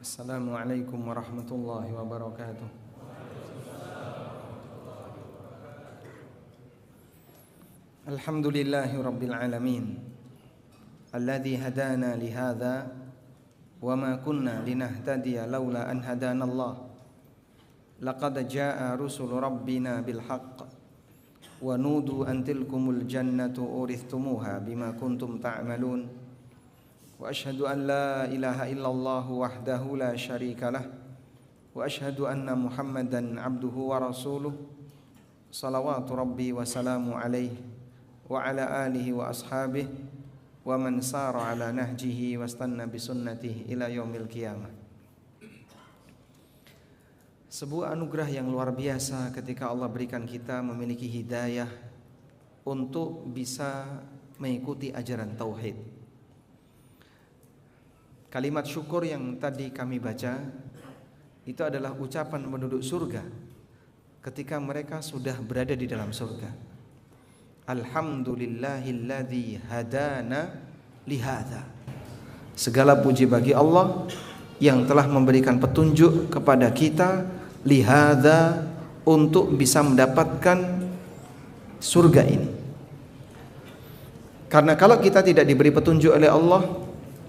Assalamualaikum warahmatullahi wabarakatuh. Alhamdulillahi rabbil alamin, alladzi hadana lihadza wa ma kunna linahtadiya laula an hadana Allah. Laqad jaa rusul rabbina bil haqq wa nudu an tilkumul jannatu uristumuha bima kuntum ta'malun. Wa ashhadu an la ilaha illallah wahdahu la syarika lah wa ashhadu anna Muhammadan abduhu wa rasuluh. Salawatu rabbi wa salamu alaihi wa ala alihi wa ashabihi wa man sara ala nahjihi wastanna bisunnatihi ila yaumil qiyamah. Sebuah anugerah yang luar biasa ketika Allah berikan kita memiliki hidayah untuk bisa mengikuti ajaran tauhid. Kalimat syukur yang tadi kami baca itu adalah ucapan penduduk surga ketika mereka sudah berada di dalam surga. Alhamdulillahilladzi hadana lihadza. Segala puji bagi Allah yang telah memberikan petunjuk kepada kita lihadza, untuk bisa mendapatkan surga ini. Karena kalau kita tidak diberi petunjuk oleh Allah,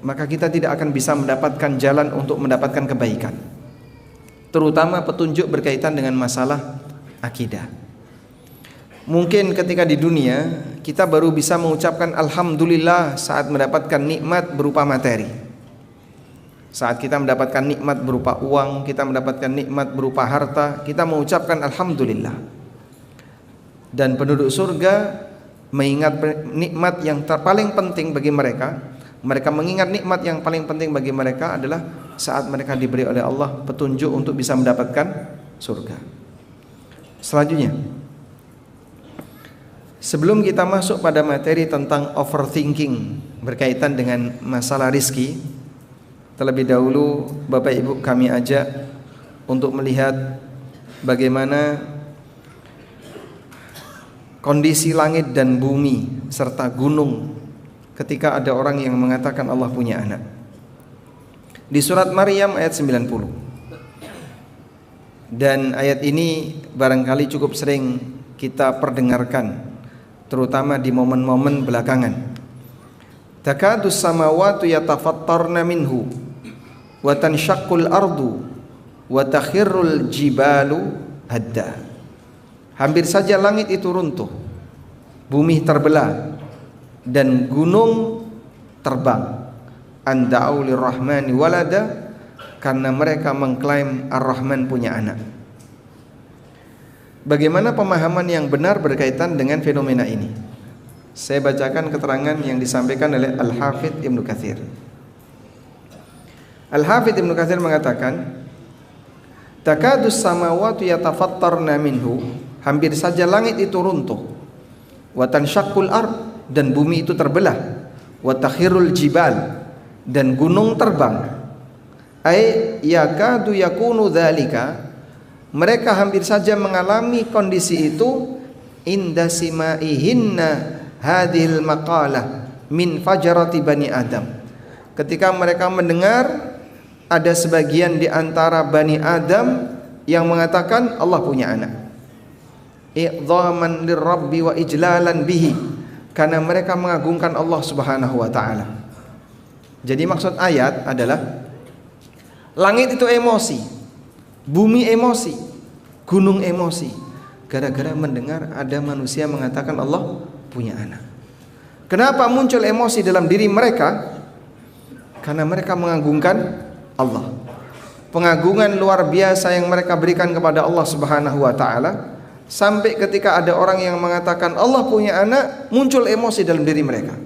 maka kita tidak akan bisa mendapatkan jalan untuk mendapatkan kebaikan, terutama petunjuk berkaitan dengan masalah akidah. Mungkin ketika di dunia kita baru bisa mengucapkan alhamdulillah saat mendapatkan nikmat berupa materi. Saat kita mendapatkan nikmat berupa uang, kita mendapatkan nikmat berupa harta, kita mengucapkan alhamdulillah. Dan penduduk surga mengingat nikmat yang paling penting bagi mereka. Mereka mengingat nikmat yang paling penting bagi mereka adalah saat mereka diberi oleh Allah petunjuk untuk bisa mendapatkan surga. Selanjutnya, sebelum kita masuk pada materi tentang overthinking berkaitan dengan masalah rizki, terlebih dahulu Bapak Ibu kami ajak untuk melihat bagaimana kondisi langit dan bumi serta gunung ketika ada orang yang mengatakan Allah punya anak. Di surat Maryam ayat 90. Dan ayat ini barangkali cukup sering kita perdengarkan, terutama di momen-momen belakangan. Takadus samawati yatafattarna minhu wa tanshaqqul ardu wa takhirrul jibalu hadda. Hampir saja langit itu runtuh, bumi terbelah, dan gunung terbang. Anda'u lirrahmani walada, karena mereka mengklaim Ar-Rahman punya anak. Bagaimana pemahaman yang benar berkaitan dengan fenomena ini? Saya bacakan keterangan yang disampaikan oleh Al-Hafidz Ibnu Katsir. Al-Hafidz Ibnu Katsir mengatakan, takadus samawati yatafattarna minhu, hampir saja langit itu runtuh, wa tanshaqqul ard, dan bumi itu terbelah, wa takhirul jibal, dan gunung terbang. Ai yakadu yakunu dzalika, mereka hampir saja mengalami kondisi itu inda simaihinna hadhil maqalah min fajarati bani Adam, ketika mereka mendengar ada sebagian di antara bani Adam yang mengatakan Allah punya anak. I'dhaman lirabbi wa ijlalan bihi, karena mereka mengagungkan Allah Subhanahu wa taala. Jadi maksud ayat adalah langit itu emosi, bumi emosi, gunung emosi, gara-gara mendengar ada manusia mengatakan Allah punya anak. Kenapa muncul emosi dalam diri mereka? Karena mereka mengagungkan Allah. Pengagungan luar biasa yang mereka berikan kepada Allah Subhanahu wa taala, sampai ketika ada orang yang mengatakan Allah punya anak, muncul emosi dalam diri mereka.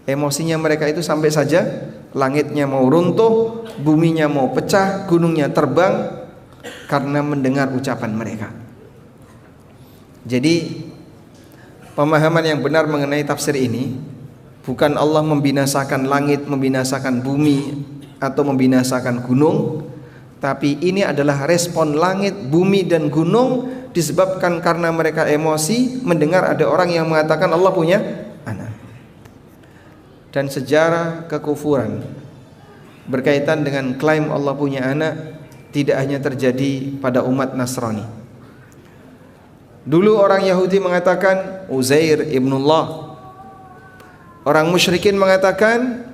Emosinya mereka itu sampai saja langitnya mau runtuh, buminya mau pecah, gunungnya terbang, karena mendengar ucapan mereka. Jadi pemahaman yang benar mengenai tafsir ini, bukan Allah membinasakan langit, membinasakan bumi, atau membinasakan gunung, tapi ini adalah respon langit, bumi, dan gunung disebabkan karena mereka emosi mendengar ada orang yang mengatakan Allah punya anak. Dan sejarah kekufuran berkaitan dengan klaim Allah punya anak tidak hanya terjadi pada umat Nasrani. Dulu orang Yahudi mengatakan Uzair ibnullah. Orang musyrikin mengatakan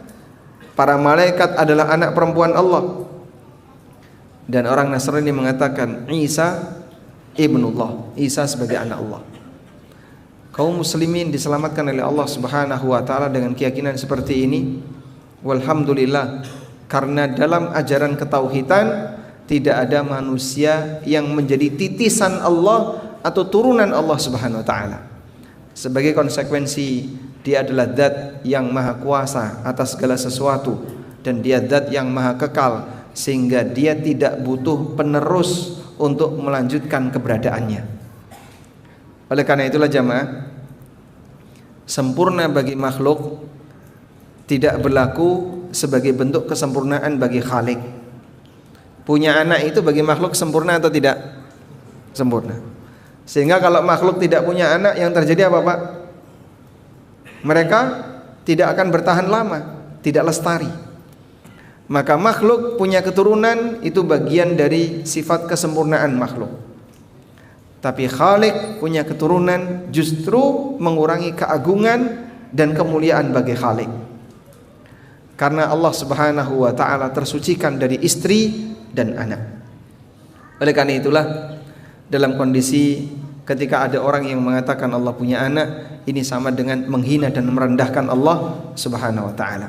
para malaikat adalah anak perempuan Allah. Dan orang Nasrani mengatakan Isa ibnullah, Isa sebagai anak Allah. Kaum muslimin diselamatkan oleh Allah Subhanahu wa taala dengan keyakinan seperti ini. Walhamdulillah, karena dalam ajaran ketauhidan tidak ada manusia yang menjadi titisan Allah atau turunan Allah Subhanahu wa taala. Sebagai konsekuensi, dia adalah zat yang maha kuasa atas segala sesuatu, dan dia zat yang maha kekal, sehingga dia tidak butuh penerus untuk melanjutkan keberadaannya. Oleh karena itulah jamaah, sempurna bagi makhluk tidak berlaku sebagai bentuk kesempurnaan bagi Khalik. Punya anak itu bagi makhluk sempurna atau tidak? Sempurna. Sehingga kalau makhluk tidak punya anak, yang terjadi apa Pak? Mereka tidak akan bertahan lama, tidak lestari. Maka makhluk punya keturunan itu bagian dari sifat kesempurnaan makhluk. Tapi Khalik punya keturunan justru mengurangi keagungan dan kemuliaan bagi Khalik. Karena Allah Subhanahu wa taala tersucikan dari istri dan anak. Oleh karena itulah, dalam kondisi ketika ada orang yang mengatakan Allah punya anak, ini sama dengan menghina dan merendahkan Allah Subhanahu wa taala.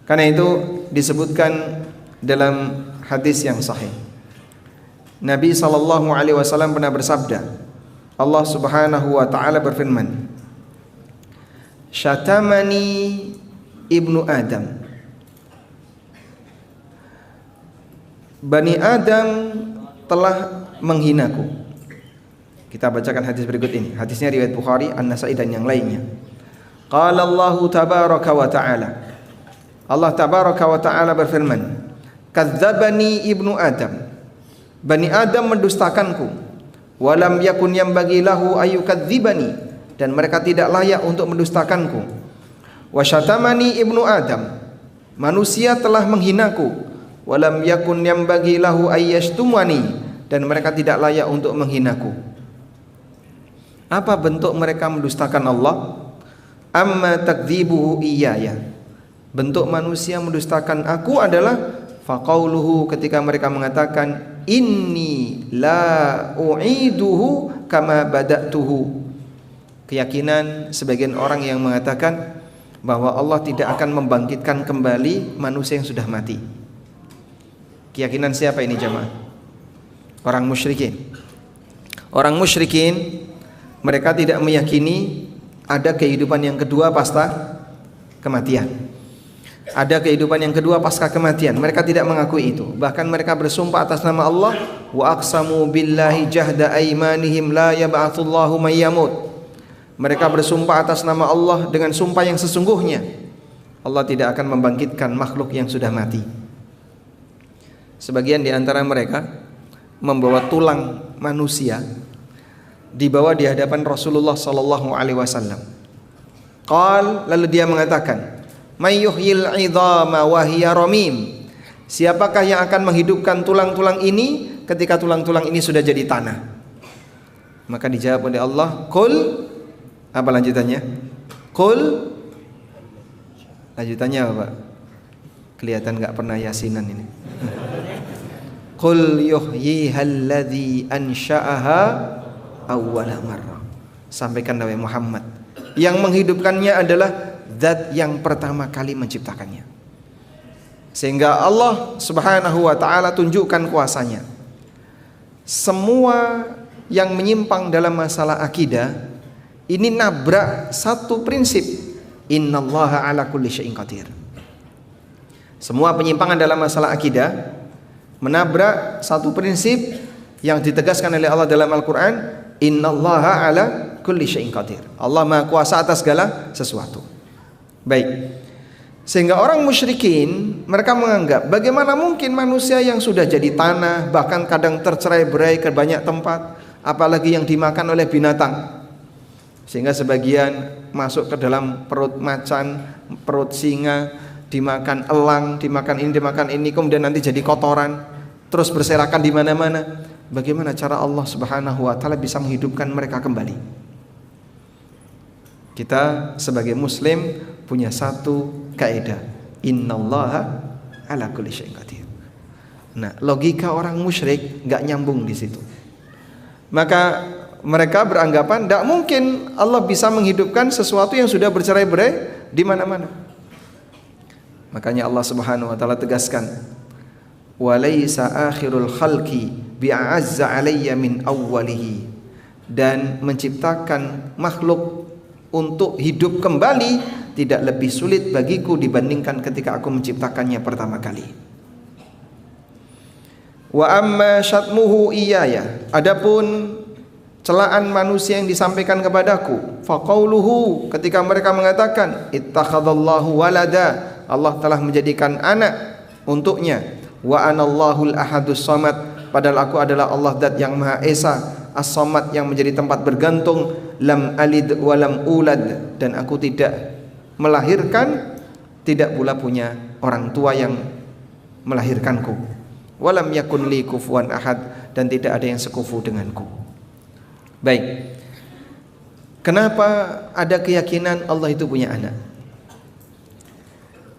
Karena itu disebutkan dalam hadis yang sahih, Nabi SAW pernah bersabda, Allah Subhanahu wa taala berfirman, "Syatamani ibnu Adam." Bani Adam telah menghinaku. Kita bacakan hadis berikut ini. Hadisnya riwayat Bukhari, An-Nasa'i dan yang lainnya. Qala Allah tabaraka wa ta'ala. Allah tabaraka wa ta'ala berfirman, "Kadzdzabani ibnu Adam." Bani Adam mendustakanku. Walam yakun yambaghi lahu ayyukadzdzibani, dan mereka tidak layak untuk mendustakanku. Wa syatamani ibnu Adam. Manusia telah menghinaku. Walam yakun yambaghi lahu ayyashtumani, dan mereka tidak layak untuk menghinaku. Apa bentuk mereka mendustakan Allah? Amma takdzibuhu iyaya. Bentuk manusia mendustakan aku adalah faqauluhu, ketika mereka mengatakan inni la u'iduhu kama bada'tuhu. Keyakinan sebagian orang yang mengatakan bahwa Allah tidak akan membangkitkan kembali manusia yang sudah mati. Keyakinan siapa ini jemaah? Orang musyrikin. Orang musyrikin, mereka tidak meyakini ada kehidupan yang kedua pasca kematian. Ada kehidupan yang kedua pasca kematian. Mereka tidak mengakui itu. Bahkan mereka bersumpah atas nama Allah, wa aqsamu billahi jahda aymanihim la yab'atsullahu may yamut. Mereka bersumpah atas nama Allah dengan sumpah yang sesungguhnya, Allah tidak akan membangkitkan makhluk yang sudah mati. Sebagian di antara mereka membawa tulang manusia, dibawa di hadapan Rasulullah sallallahu alaihi wasallam. Lalu dia mengatakan, "May yuhyil 'idhama wa hiya ramim." Siapakah yang akan menghidupkan tulang-tulang ini ketika tulang-tulang ini sudah jadi tanah? Maka dijawab oleh Allah, "Qul." Apa lanjutannya? "Qul." Lanjutannya apa, Pak? Kelihatan enggak pernah yasinan ini. "Qul yuhyihal ladzi ansha'aha awwala marrah." Sampaikan Nabi Muhammad, yang menghidupkannya adalah zat yang pertama kali menciptakannya. Sehingga Allah Subhanahu wa ta'ala tunjukkan kuasanya. Semua yang menyimpang dalam masalah akidah ini nabrak satu prinsip, innallaha ala kulli syai'in qadir. Semua penyimpangan dalam masalah akidah menabrak satu prinsip yang ditegaskan oleh Allah dalam Al-Quran, innallaha ala kulli syai'in qadir. Allah maha kuasa atas segala sesuatu. Baik. Sehingga orang musyrikin, mereka menganggap bagaimana mungkin manusia yang sudah jadi tanah, bahkan kadang tercerai-berai ke banyak tempat, apalagi yang dimakan oleh binatang. Sehingga sebagian masuk ke dalam perut macan, perut singa, dimakan elang, dimakan ini, kemudian nanti jadi kotoran, terus berserakan di mana-mana. Bagaimana cara Allah Subhanahu wa taala bisa menghidupkan mereka kembali? Kita sebagai muslim punya satu kaidah, innallaha ala kulli syai'in qadir. Nah, logika orang musyrik enggak nyambung di situ. Maka mereka beranggapan tidak mungkin Allah bisa menghidupkan sesuatu yang sudah bercerai-berai di mana-mana. Makanya Allah Subhanahu wa taala tegaskan, "Walaysa akhirul khalqi bi'azza 'alayya min awwalihi." Dan menciptakan makhluk untuk hidup kembali tidak lebih sulit bagiku dibandingkan ketika aku menciptakannya pertama kali. Wa amma syatmuhu iyaya, adapun celaan manusia yang disampaikan kepadaku, faqauluhu, ketika mereka mengatakan ittakhadallahu walada, Allah telah menjadikan anak untuknya, wa anallahul ahadus samad, padahal aku adalah Allah zat yang Maha Esa, as-samad yang menjadi tempat bergantung, lam alid wa lam ulad, dan aku tidak melahirkan, tidak pula punya orang tua yang melahirkanku, walam yakun li kufuwan ahad, dan tidak ada yang sekufu denganku. Baik, kenapa ada keyakinan Allah itu punya anak?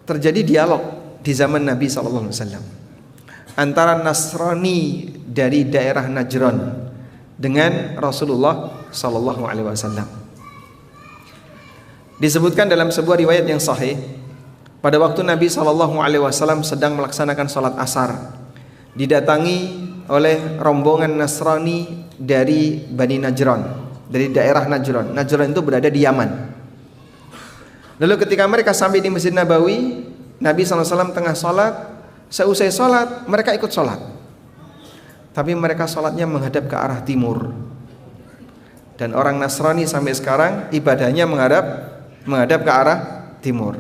Terjadi dialog di zaman Nabi SAW antara Nasrani dari daerah Najran dengan Rasulullah SAW. Disebutkan dalam sebuah riwayat yang sahih, pada waktu Nabi SAW sedang melaksanakan sholat asar, didatangi oleh rombongan Nasrani dari Bani Najran, dari daerah Najran. Najran itu berada di Yaman. Lalu ketika mereka sampai di Masjid Nabawi, Nabi SAW tengah sholat. Seusai sholat, mereka ikut sholat, tapi mereka sholatnya menghadap ke arah timur. Dan orang Nasrani sampai sekarang ibadahnya menghadap ke arah timur.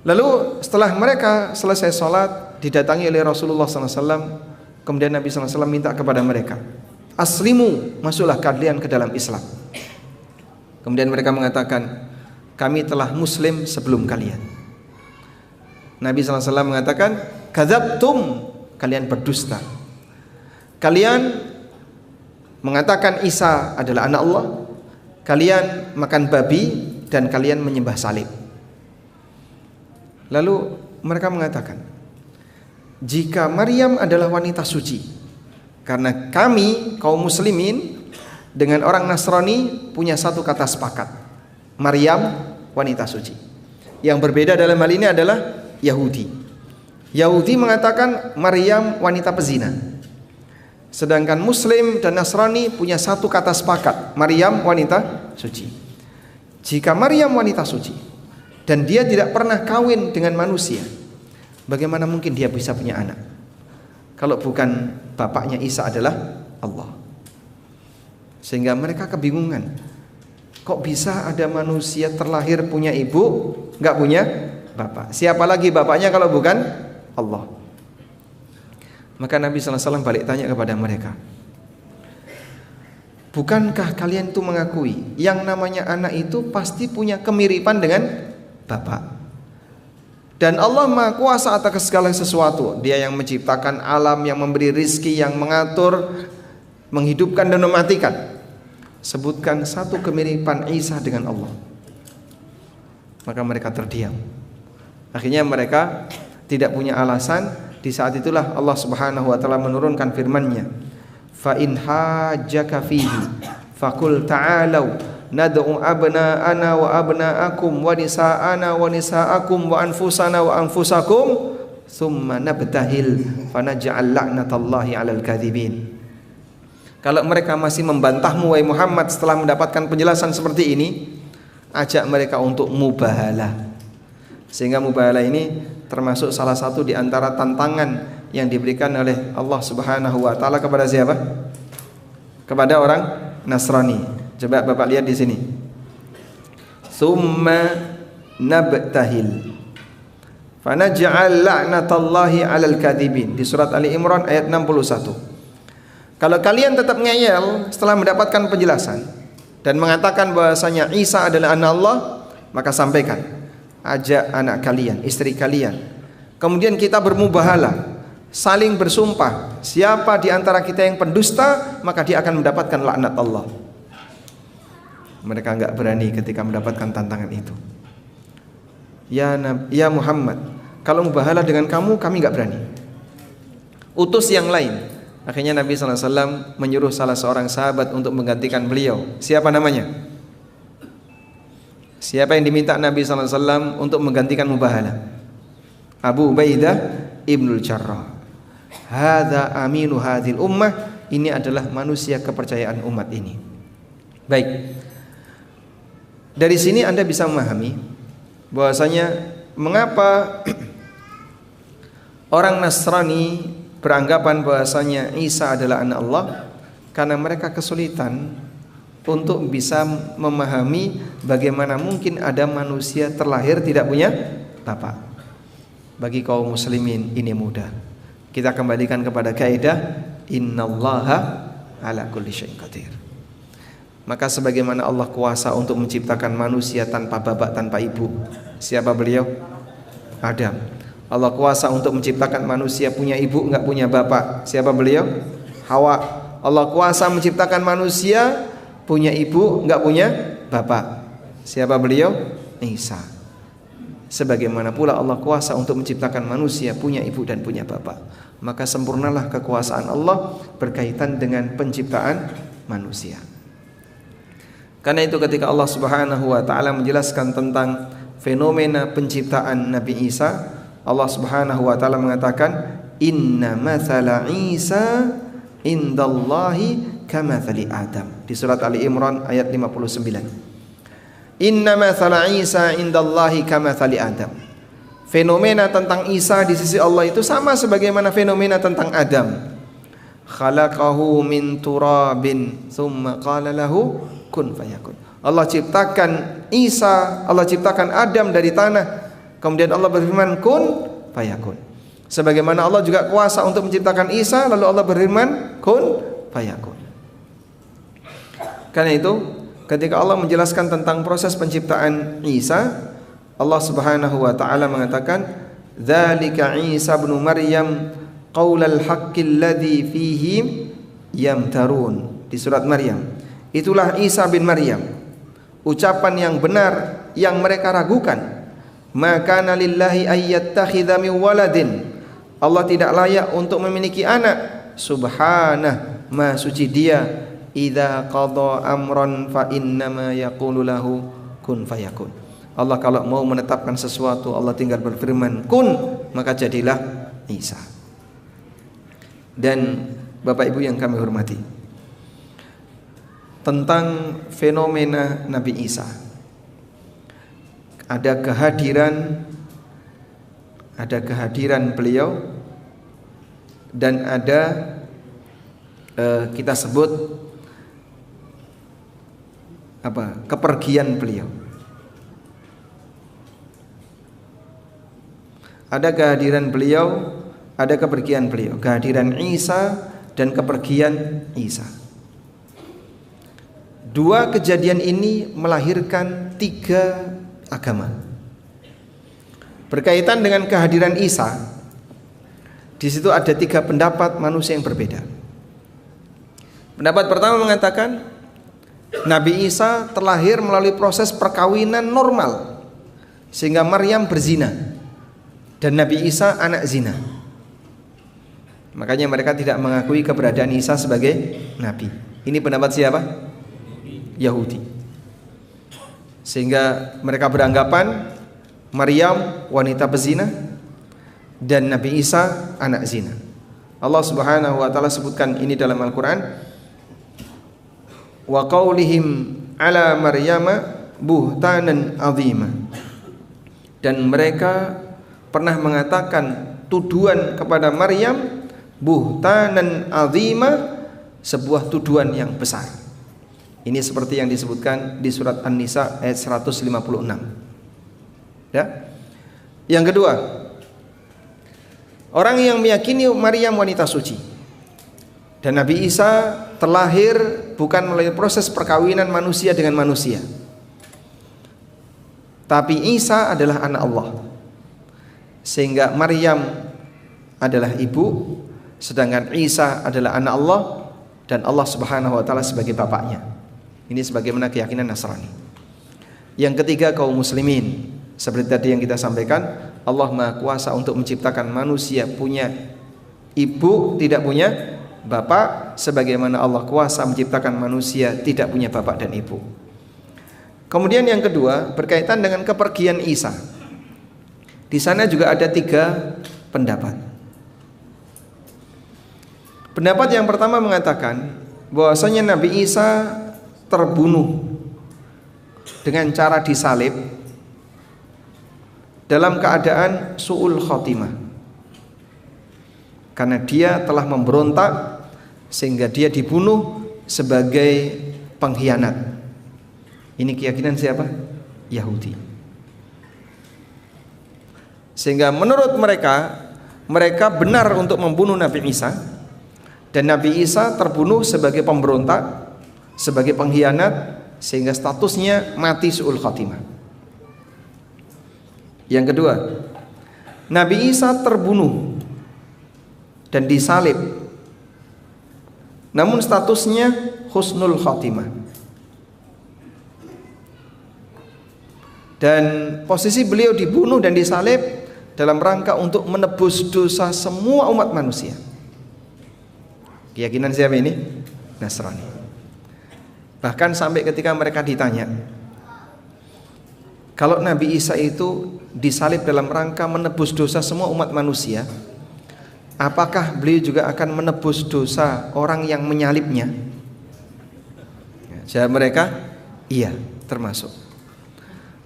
Lalu setelah mereka selesai sholat, didatangi oleh Rasulullah SAW. Kemudian Nabi SAW minta kepada mereka, aslimu, masuklah kalian ke dalam Islam. Kemudian mereka mengatakan, kami telah muslim sebelum kalian. Nabi SAW mengatakan, kadzabtum, kalian berdusta. Kalian mengatakan Isa adalah anak Allah, kalian makan babi, dan kalian menyembah salib. Lalu mereka mengatakan, jika Maryam adalah wanita suci, karena kami kaum muslimin dengan orang Nasrani punya satu kata sepakat, Maryam wanita suci. Yang berbeda dalam hal ini adalah Yahudi mengatakan Maryam wanita pezina. Sedangkan Muslim dan Nasrani punya satu kata sepakat, Maryam wanita suci. Jika Maryam wanita suci dan dia tidak pernah kawin dengan manusia, bagaimana mungkin dia bisa punya anak? Kalau bukan bapaknya Isa adalah Allah. Sehingga mereka kebingungan. Kok bisa ada manusia terlahir punya ibu, nggak punya bapak? Siapa lagi bapaknya kalau bukan Allah? Maka Nabi SAW balik tanya kepada mereka, bukankah kalian itu mengakui yang namanya anak itu pasti punya kemiripan dengan bapak? Dan Allah Maha Kuasa atas segala sesuatu. Dia yang menciptakan alam, yang memberi rizki, yang mengatur, menghidupkan dan mematikan. Sebutkan satu kemiripan Isa dengan Allah. Maka mereka terdiam. Akhirnya mereka tidak punya alasan. Di saat itulah Allah Subhanahu wa taala menurunkan firman-Nya, fa in hajjaka fihi faqul ta'alu nad'u abna'ana wa abna'akum wa nisa'ana wa nisa'akum wa anfusana wa anfusakum thumma nabtahil fanaj'al la'natallahi 'alal kadhibin. Kalau mereka masih membantahmu wahai Muhammad setelah mendapatkan penjelasan seperti ini, ajak mereka untuk mubahalah. Sehingga mubahalah ini termasuk salah satu di antara tantangan yang diberikan oleh Allah Subhanahu wa taala kepada siapa? Kepada orang Nasrani. Coba Bapak lihat di sini. Summa nabtahil fanaj'al la'natallahi 'alal kadhibin, di surat Ali Imran ayat 61. Kalau kalian tetap ngeyel setelah mendapatkan penjelasan dan mengatakan bahwasanya Isa adalah anak Allah, maka sampaikan, ajak anak kalian, istri kalian. Kemudian kita bermubahalah, saling bersumpah, siapa di antara kita yang pendusta, maka dia akan mendapatkan laknat Allah. Mereka enggak berani ketika mendapatkan tantangan itu. Ya Muhammad, kalau mubahalah dengan kamu, kami enggak berani. Utus yang lain. Akhirnya Nabi SAW menyuruh salah seorang sahabat untuk menggantikan beliau. Siapa namanya? Siapa yang diminta Nabi SAW untuk menggantikan mubahalah? Abu Ubaidah Ibnul Jarrah. Hadza aminu hadhil ummah. Ini adalah manusia kepercayaan umat ini. Baik. Dari sini Anda bisa memahami bahwasanya mengapa orang Nasrani beranggapan bahwasanya Isa adalah anak Allah, karena mereka kesulitan untuk bisa memahami bagaimana mungkin ada manusia terlahir tidak punya bapak. Bagi kaum muslimin ini mudah. Kita kembalikan kepada kaidah innallaha ala kulli syai'in qadir. Maka sebagaimana Allah kuasa untuk menciptakan manusia tanpa bapak, tanpa ibu. Siapa beliau? Adam. Allah kuasa untuk menciptakan manusia punya ibu enggak punya bapak. Siapa beliau? Hawa. Allah kuasa menciptakan manusia punya ibu enggak punya bapak. Siapa beliau? Isa. Sebagaimana pula Allah kuasa untuk menciptakan manusia punya ibu dan punya bapak. Maka sempurnalah kekuasaan Allah berkaitan dengan penciptaan manusia. Karena itu ketika Allah Subhanahu wa taala menjelaskan tentang fenomena penciptaan Nabi Isa, Allah Subhanahu wa taala mengatakan inna mathala Isa indallahi kamathali Adam di surat Ali Imran ayat 59. Inna mathala Isa indallahi kamathali Adam. Fenomena tentang Isa di sisi Allah itu sama sebagaimana fenomena tentang Adam. Khalaqahu min turabin thumma qala lahu kun fayakun. Allah ciptakan Isa, Allah ciptakan Adam dari tanah. Kemudian Allah berfirman kun fayakun. Sebagaimana Allah juga kuasa untuk menciptakan Isa, lalu Allah berfirman kun fayakun. Karena itu ketika Allah menjelaskan tentang proses penciptaan Isa, Allah Subhanahu wa taala mengatakan dzalika Isa ibnu Maryam qaulal haqqil ladzi fihi yamtarun di surat Maryam. Itulah Isa bin Maryam, ucapan yang benar yang mereka ragukan. Maka lillahi ayyattakhidha min waladin. Allah tidak layak untuk memiliki anak. Subhanah, maha suci Dia. Idza qada amran fa innama yaqulu lahu kun fayakun. Allah kalau mau menetapkan sesuatu, Allah tinggal berfirman kun, maka jadilah Isa. Dan Bapak Ibu yang kami hormati, tentang fenomena Nabi Isa, ada kehadiran beliau dan ada kita sebut kepergian beliau. Ada kehadiran beliau, ada kepergian beliau. Kehadiran Isa dan kepergian Isa. Dua kejadian ini melahirkan tiga agama. Berkaitan dengan kehadiran Isa, di situ ada tiga pendapat manusia yang berbeda. Pendapat pertama mengatakan Nabi Isa terlahir melalui proses perkawinan normal, sehingga Maryam berzina dan Nabi Isa anak zina. Makanya mereka tidak mengakui keberadaan Isa sebagai nabi. Ini pendapat siapa? Yahudi. Sehingga mereka beranggapan Maryam wanita pezina dan Nabi Isa anak zina. Allah Subhanahu wa taala sebutkan ini dalam Al-Qur'an. Wa qaulihim ala Maryama buhtanan azima. Dan mereka pernah mengatakan tuduhan kepada Maryam buhtanan azima, sebuah tuduhan yang besar. Ini seperti yang disebutkan di surat An-Nisa ayat 156. Ya. Yang kedua, orang yang meyakini Maryam wanita suci dan Nabi Isa terlahir bukan melalui proses perkawinan manusia dengan manusia. Tapi Isa adalah anak Allah. Sehingga Maryam adalah ibu, sedangkan Isa adalah anak Allah dan Allah Subhanahu wa taala sebagai bapaknya. Ini sebagaimana keyakinan Nasrani. Yang ketiga, kaum muslimin. Seperti tadi yang kita sampaikan, Allah Maha Kuasa untuk menciptakan manusia punya ibu, tidak punya bapak, sebagaimana Allah kuasa menciptakan manusia tidak punya bapak dan ibu. Kemudian yang kedua, berkaitan dengan kepergian Isa. Di sana juga ada 3 pendapat. Pendapat yang pertama mengatakan bahwasanya Nabi Isa terbunuh dengan cara disalib dalam keadaan su'ul khotimah, karena dia telah memberontak sehingga dia dibunuh sebagai pengkhianat. Ini keyakinan siapa? Yahudi. Sehingga menurut mereka benar untuk membunuh Nabi Isa, dan Nabi Isa terbunuh sebagai pemberontak, sebagai pengkhianat, sehingga statusnya mati su'ul khatimah. Yang kedua, Nabi Isa terbunuh dan disalib, namun statusnya husnul khatimah. Dan posisi beliau dibunuh dan disalib dalam rangka untuk menebus dosa semua umat manusia. Keyakinan siapa ini? Nasrani. Bahkan sampai ketika mereka ditanya, kalau Nabi Isa itu disalib dalam rangka menebus dosa semua umat manusia, apakah beliau juga akan menebus dosa orang yang menyalibnya? Jawab mereka, iya, termasuk.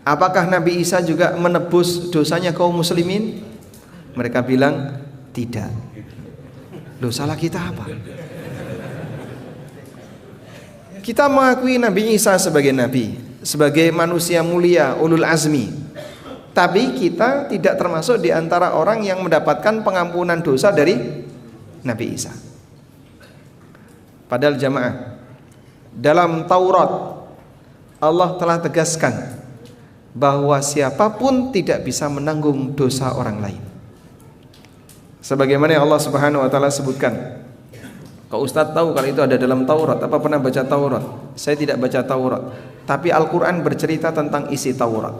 Apakah Nabi Isa juga menebus dosanya kaum muslimin? Mereka bilang tidak. Loh, salah kita apa? Kita mengakui Nabi Isa sebagai nabi, sebagai manusia mulia, ulul azmi. Tapi kita tidak termasuk di antara orang yang mendapatkan pengampunan dosa dari Nabi Isa. Padahal jamaah, dalam Taurat Allah telah tegaskan bahwa siapapun tidak bisa menanggung dosa orang lain. Sebagaimana yang Allah Subhanahu wa taala sebutkan. Kalau Ustadz tahu kalau itu ada dalam Taurat, apa pernah baca Taurat? Saya tidak baca Taurat, tapi Al-Qur'an bercerita tentang isi Taurat.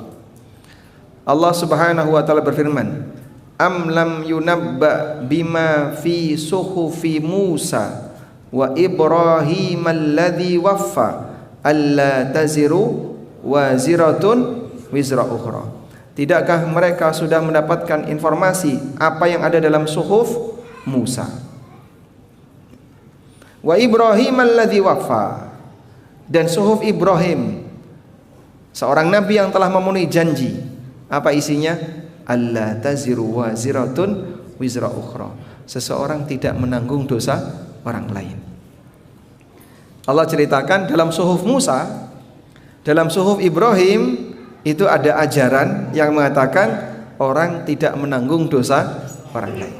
Allah Subhanahu wa taala berfirman, "Am lam yunabba bima fi suhufi Musa wa Ibrahim alladzi waffa alla taziru waziratun wizra ukhra." Tidakkah mereka sudah mendapatkan informasi apa yang ada dalam suhuf Musa wa Ibrahim alladzi waffa, dan suhuf Ibrahim, seorang nabi yang telah memenuhi janji. Apa isinya? Alla taziru waziratun wizra ukhra, seseorang tidak menanggung dosa orang lain. Allah ceritakan dalam suhuf Musa, dalam suhuf Ibrahim itu ada ajaran yang mengatakan orang tidak menanggung dosa orang lain.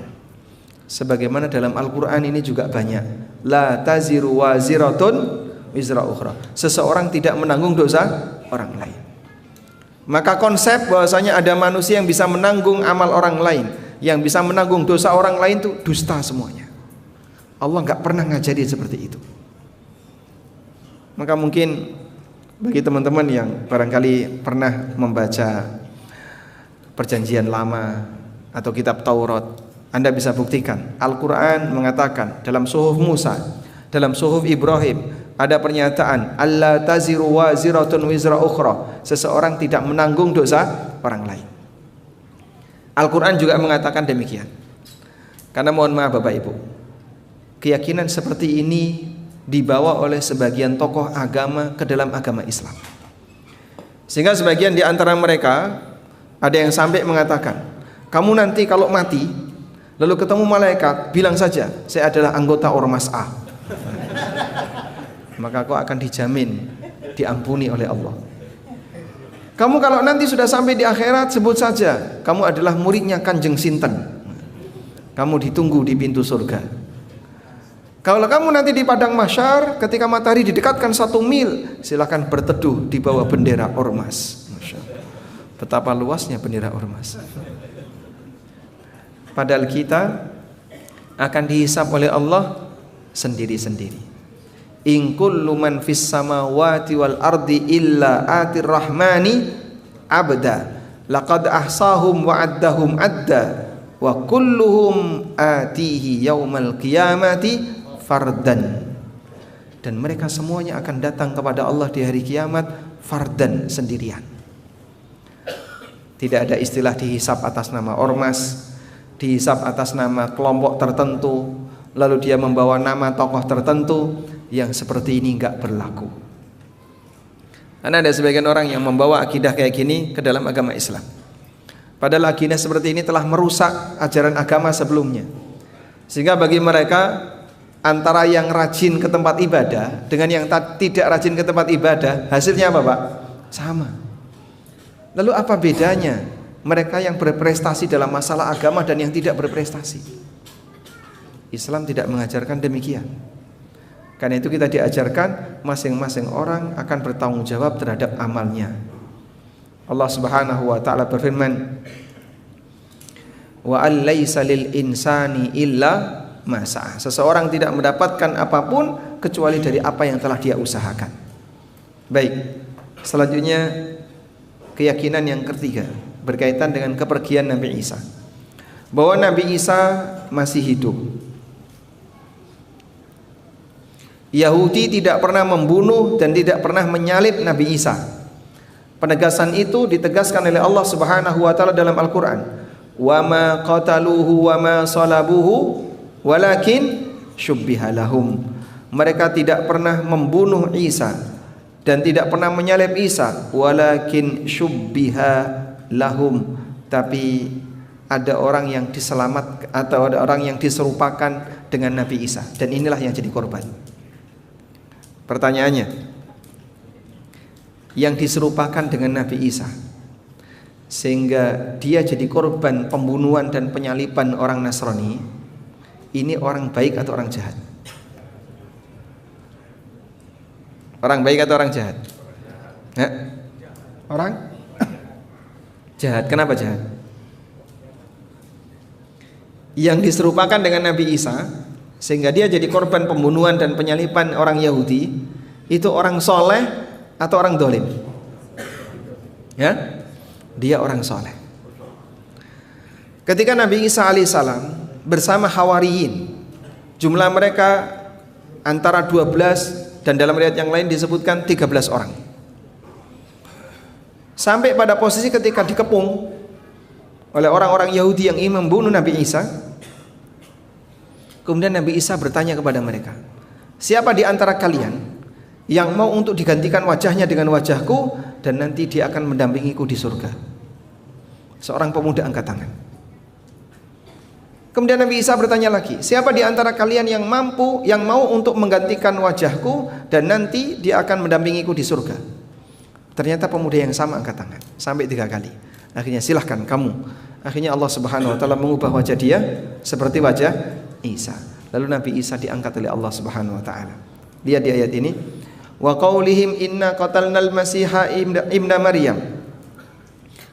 Sebagaimana dalam Al-Quran ini juga banyak, la taziru waziratun wizra ukhra, seseorang tidak menanggung dosa orang lain. Maka konsep bahwasanya ada manusia yang bisa menanggung amal orang lain, yang bisa menanggung dosa orang lain, itu dusta semuanya. Allah nggak pernah ngajari seperti itu. Maka mungkin bagi teman-teman yang barangkali pernah membaca Perjanjian Lama atau kitab Taurat, Anda bisa buktikan Al-Quran mengatakan dalam suhuf Musa, dalam suhuf Ibrahim ada pernyataan alla taziru waziratun wizra ukhra, seseorang tidak menanggung dosa orang lain. Al-Quran juga mengatakan demikian. Karena mohon maaf Bapak Ibu, keyakinan seperti ini dibawa oleh sebagian tokoh agama ke dalam agama Islam, sehingga sebagian di antara mereka ada yang sampai mengatakan, kamu nanti kalau mati lalu ketemu malaikat, bilang saja saya adalah anggota ormas A, maka kau akan dijamin diampuni oleh Allah. Kamu kalau nanti sudah sampai di akhirat, sebut saja kamu adalah muridnya Kanjeng Sinten, kamu ditunggu di pintu surga. Kalau kamu nanti di padang mahsyar, ketika matahari didekatkan 1 mil, silakan berteduh di bawah bendera ormas. Betapa luasnya bendera ormas. Padahal kita akan dihisab oleh Allah sendiri-sendiri. In kullu man fis samawati wal ardi illa atir rahmani abda laqad ahsahum wa addahum adda wa kulluhum atihi yaumal qiyamati fardan. Dan mereka semuanya akan datang kepada Allah di hari kiamat fardan, sendirian. Tidak ada istilah dihisab atas nama ormas, dihisab atas nama kelompok tertentu, lalu dia membawa nama tokoh tertentu. Yang seperti ini enggak berlaku. Karena ada sebagian orang yang membawa akidah kayak gini ke dalam agama Islam. Padahal akidah seperti ini telah merusak ajaran agama sebelumnya. Sehingga bagi mereka, antara yang rajin ke tempat ibadah dengan yang tidak rajin ke tempat ibadah, hasilnya apa, Pak? Sama. Lalu apa bedanya mereka yang berprestasi dalam masalah agama dan yang tidak berprestasi? Islam tidak mengajarkan demikian. Karena itu kita diajarkan masing-masing orang akan bertanggung jawab terhadap amalnya. Allah Subhanahu wa taala berfirman, "Wa an laisa lil insani illa ma sa'a." Seseorang tidak mendapatkan apapun kecuali dari apa yang telah dia usahakan. Baik. Selanjutnya keyakinan yang ketiga berkaitan dengan kepergian Nabi Isa. Bahwa Nabi Isa masih hidup. Yahudi tidak pernah membunuh dan tidak pernah menyalib Nabi Isa. Penegasan itu ditegaskan oleh Allah Subhanahu wa taala dalam Al-Qur'an. Wa ma qataluhu wa ma salabuhu walakin syubbiha lahum. Mereka tidak pernah membunuh Isa dan tidak pernah menyalib Isa, walakin syubbiha lahum, tapi ada orang yang diselamat atau ada orang yang diserupakan dengan Nabi Isa, dan inilah yang jadi korban. Pertanyaannya, yang diserupakan dengan Nabi Isa sehingga dia jadi korban pembunuhan dan penyaliban orang Nasrani, ini orang baik atau orang jahat? Orang baik atau orang jahat? Orang jahat. Kenapa jahat? Yang diserupakan dengan Nabi Isa sehingga dia jadi korban pembunuhan dan penyaliban orang Yahudi, itu orang soleh atau orang dolim? Ya, dia orang soleh. Ketika Nabi Isa alaihissalam bersama Hawariyin, jumlah mereka antara 12 dan dalam riwayat yang lain disebutkan 13 orang. Sampai pada posisi ketika dikepung oleh orang-orang Yahudi yang ingin membunuh Nabi Isa, kemudian Nabi Isa bertanya kepada mereka, siapa di antara kalian yang mau untuk digantikan wajahnya dengan wajahku dan nanti dia akan mendampingiku di surga? Seorang pemuda angkat tangan. Kemudian Nabi Isa bertanya lagi, siapa di antara kalian yang mampu, yang mau untuk menggantikan wajahku dan nanti dia akan mendampingiku di surga? Ternyata pemuda yang sama angkat tangan sampai 3 kali. Akhirnya silahkan kamu. Akhirnya Allah Subhanahu wa taala mengubah wajah dia seperti wajah Isa. Lalu Nabi Isa diangkat oleh Allah Subhanahu wa taala. Lihat di ayat ini, wa qaulihim inna qatalnal masiha ibna Maryam.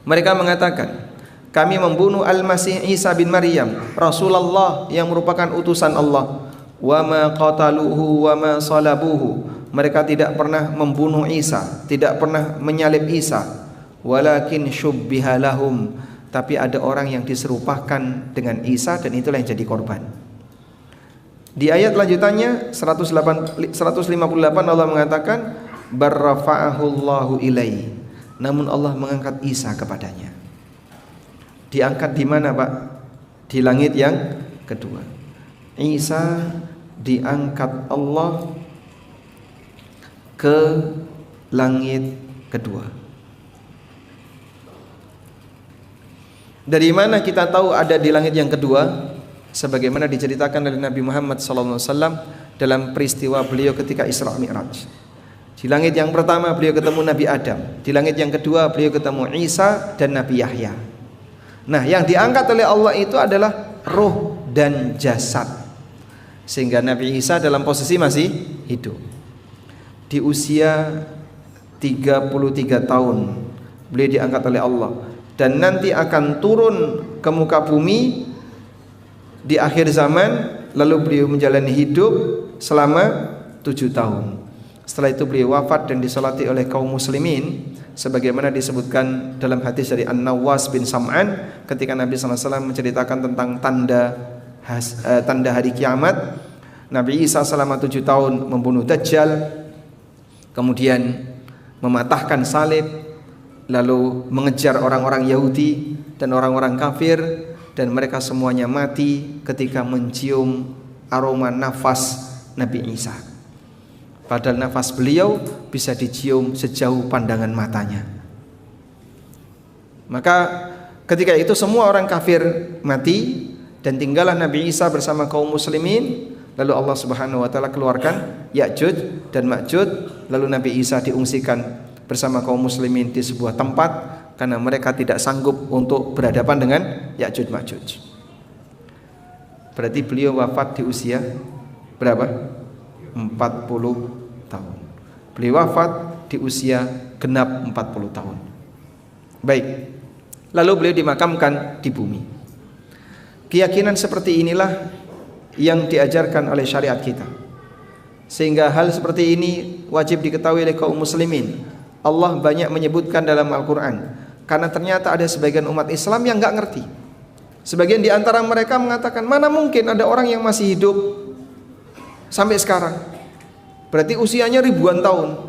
Mereka mengatakan, kami membunuh Al-Masih Isa bin Maryam, Rasulullah yang merupakan utusan Allah. Wa ma qataluhu wa ma salabuhu. Mereka tidak pernah membunuh Isa, tidak pernah menyalib Isa. Walakin syubbiha lahum. Tapi ada orang yang diserupakan dengan Isa dan itulah yang jadi korban. Di ayat lanjutannya 158 Allah mengatakan barrafa'ahu Allahu ilaihi. Namun Allah mengangkat Isa kepadanya. Diangkat di mana, Pak? Di langit yang kedua. Isa diangkat Allah ke langit kedua. Dari mana kita tahu ada di langit yang kedua? Sebagaimana diceritakan oleh Nabi Muhammad SAW dalam peristiwa beliau ketika Isra Mi'raj. Di langit yang pertama beliau ketemu Nabi Adam. Di langit yang kedua beliau ketemu Isa dan Nabi Yahya. Nah, yang diangkat oleh Allah itu adalah ruh dan jasad. Sehingga Nabi Isa dalam posisi masih hidup. Di usia 33 tahun beliau diangkat oleh Allah dan nanti akan turun ke muka bumi di akhir zaman, lalu beliau menjalani hidup selama 7 tahun. Setelah itu beliau wafat dan disolati oleh kaum muslimin sebagaimana disebutkan dalam hadis dari An-Nawas bin Sam'an ketika Nabi SAW menceritakan tentang tanda hari kiamat. Nabi Isa selama 7 tahun membunuh Dajjal, kemudian mematahkan salib, lalu mengejar orang-orang Yahudi dan orang-orang kafir, dan mereka semuanya mati ketika mencium aroma nafas Nabi Isa. Padahal nafas beliau bisa dicium sejauh pandangan matanya. Maka ketika itu semua orang kafir mati dan tinggallah Nabi Isa bersama kaum muslimin. Lalu Allah Subhanahu wa taala keluarkan Ya'juj dan Ma'juj, lalu Nabi Isa diungsikan bersama kaum muslimin di sebuah tempat karena mereka tidak sanggup untuk berhadapan dengan Ya'juj Ma'juj. Berarti beliau wafat di usia berapa? 40 tahun. Beliau wafat di usia genap 40 tahun. Baik. Lalu beliau dimakamkan di bumi. Keyakinan seperti inilah yang diajarkan oleh syariat kita. Sehingga hal seperti ini wajib diketahui oleh kaum muslimin. Allah banyak menyebutkan dalam Al-Quran, karena ternyata ada sebagian umat Islam yang nggak ngerti. Sebagian di antara mereka mengatakan, mana mungkin ada orang yang masih hidup sampai sekarang, berarti usianya ribuan tahun.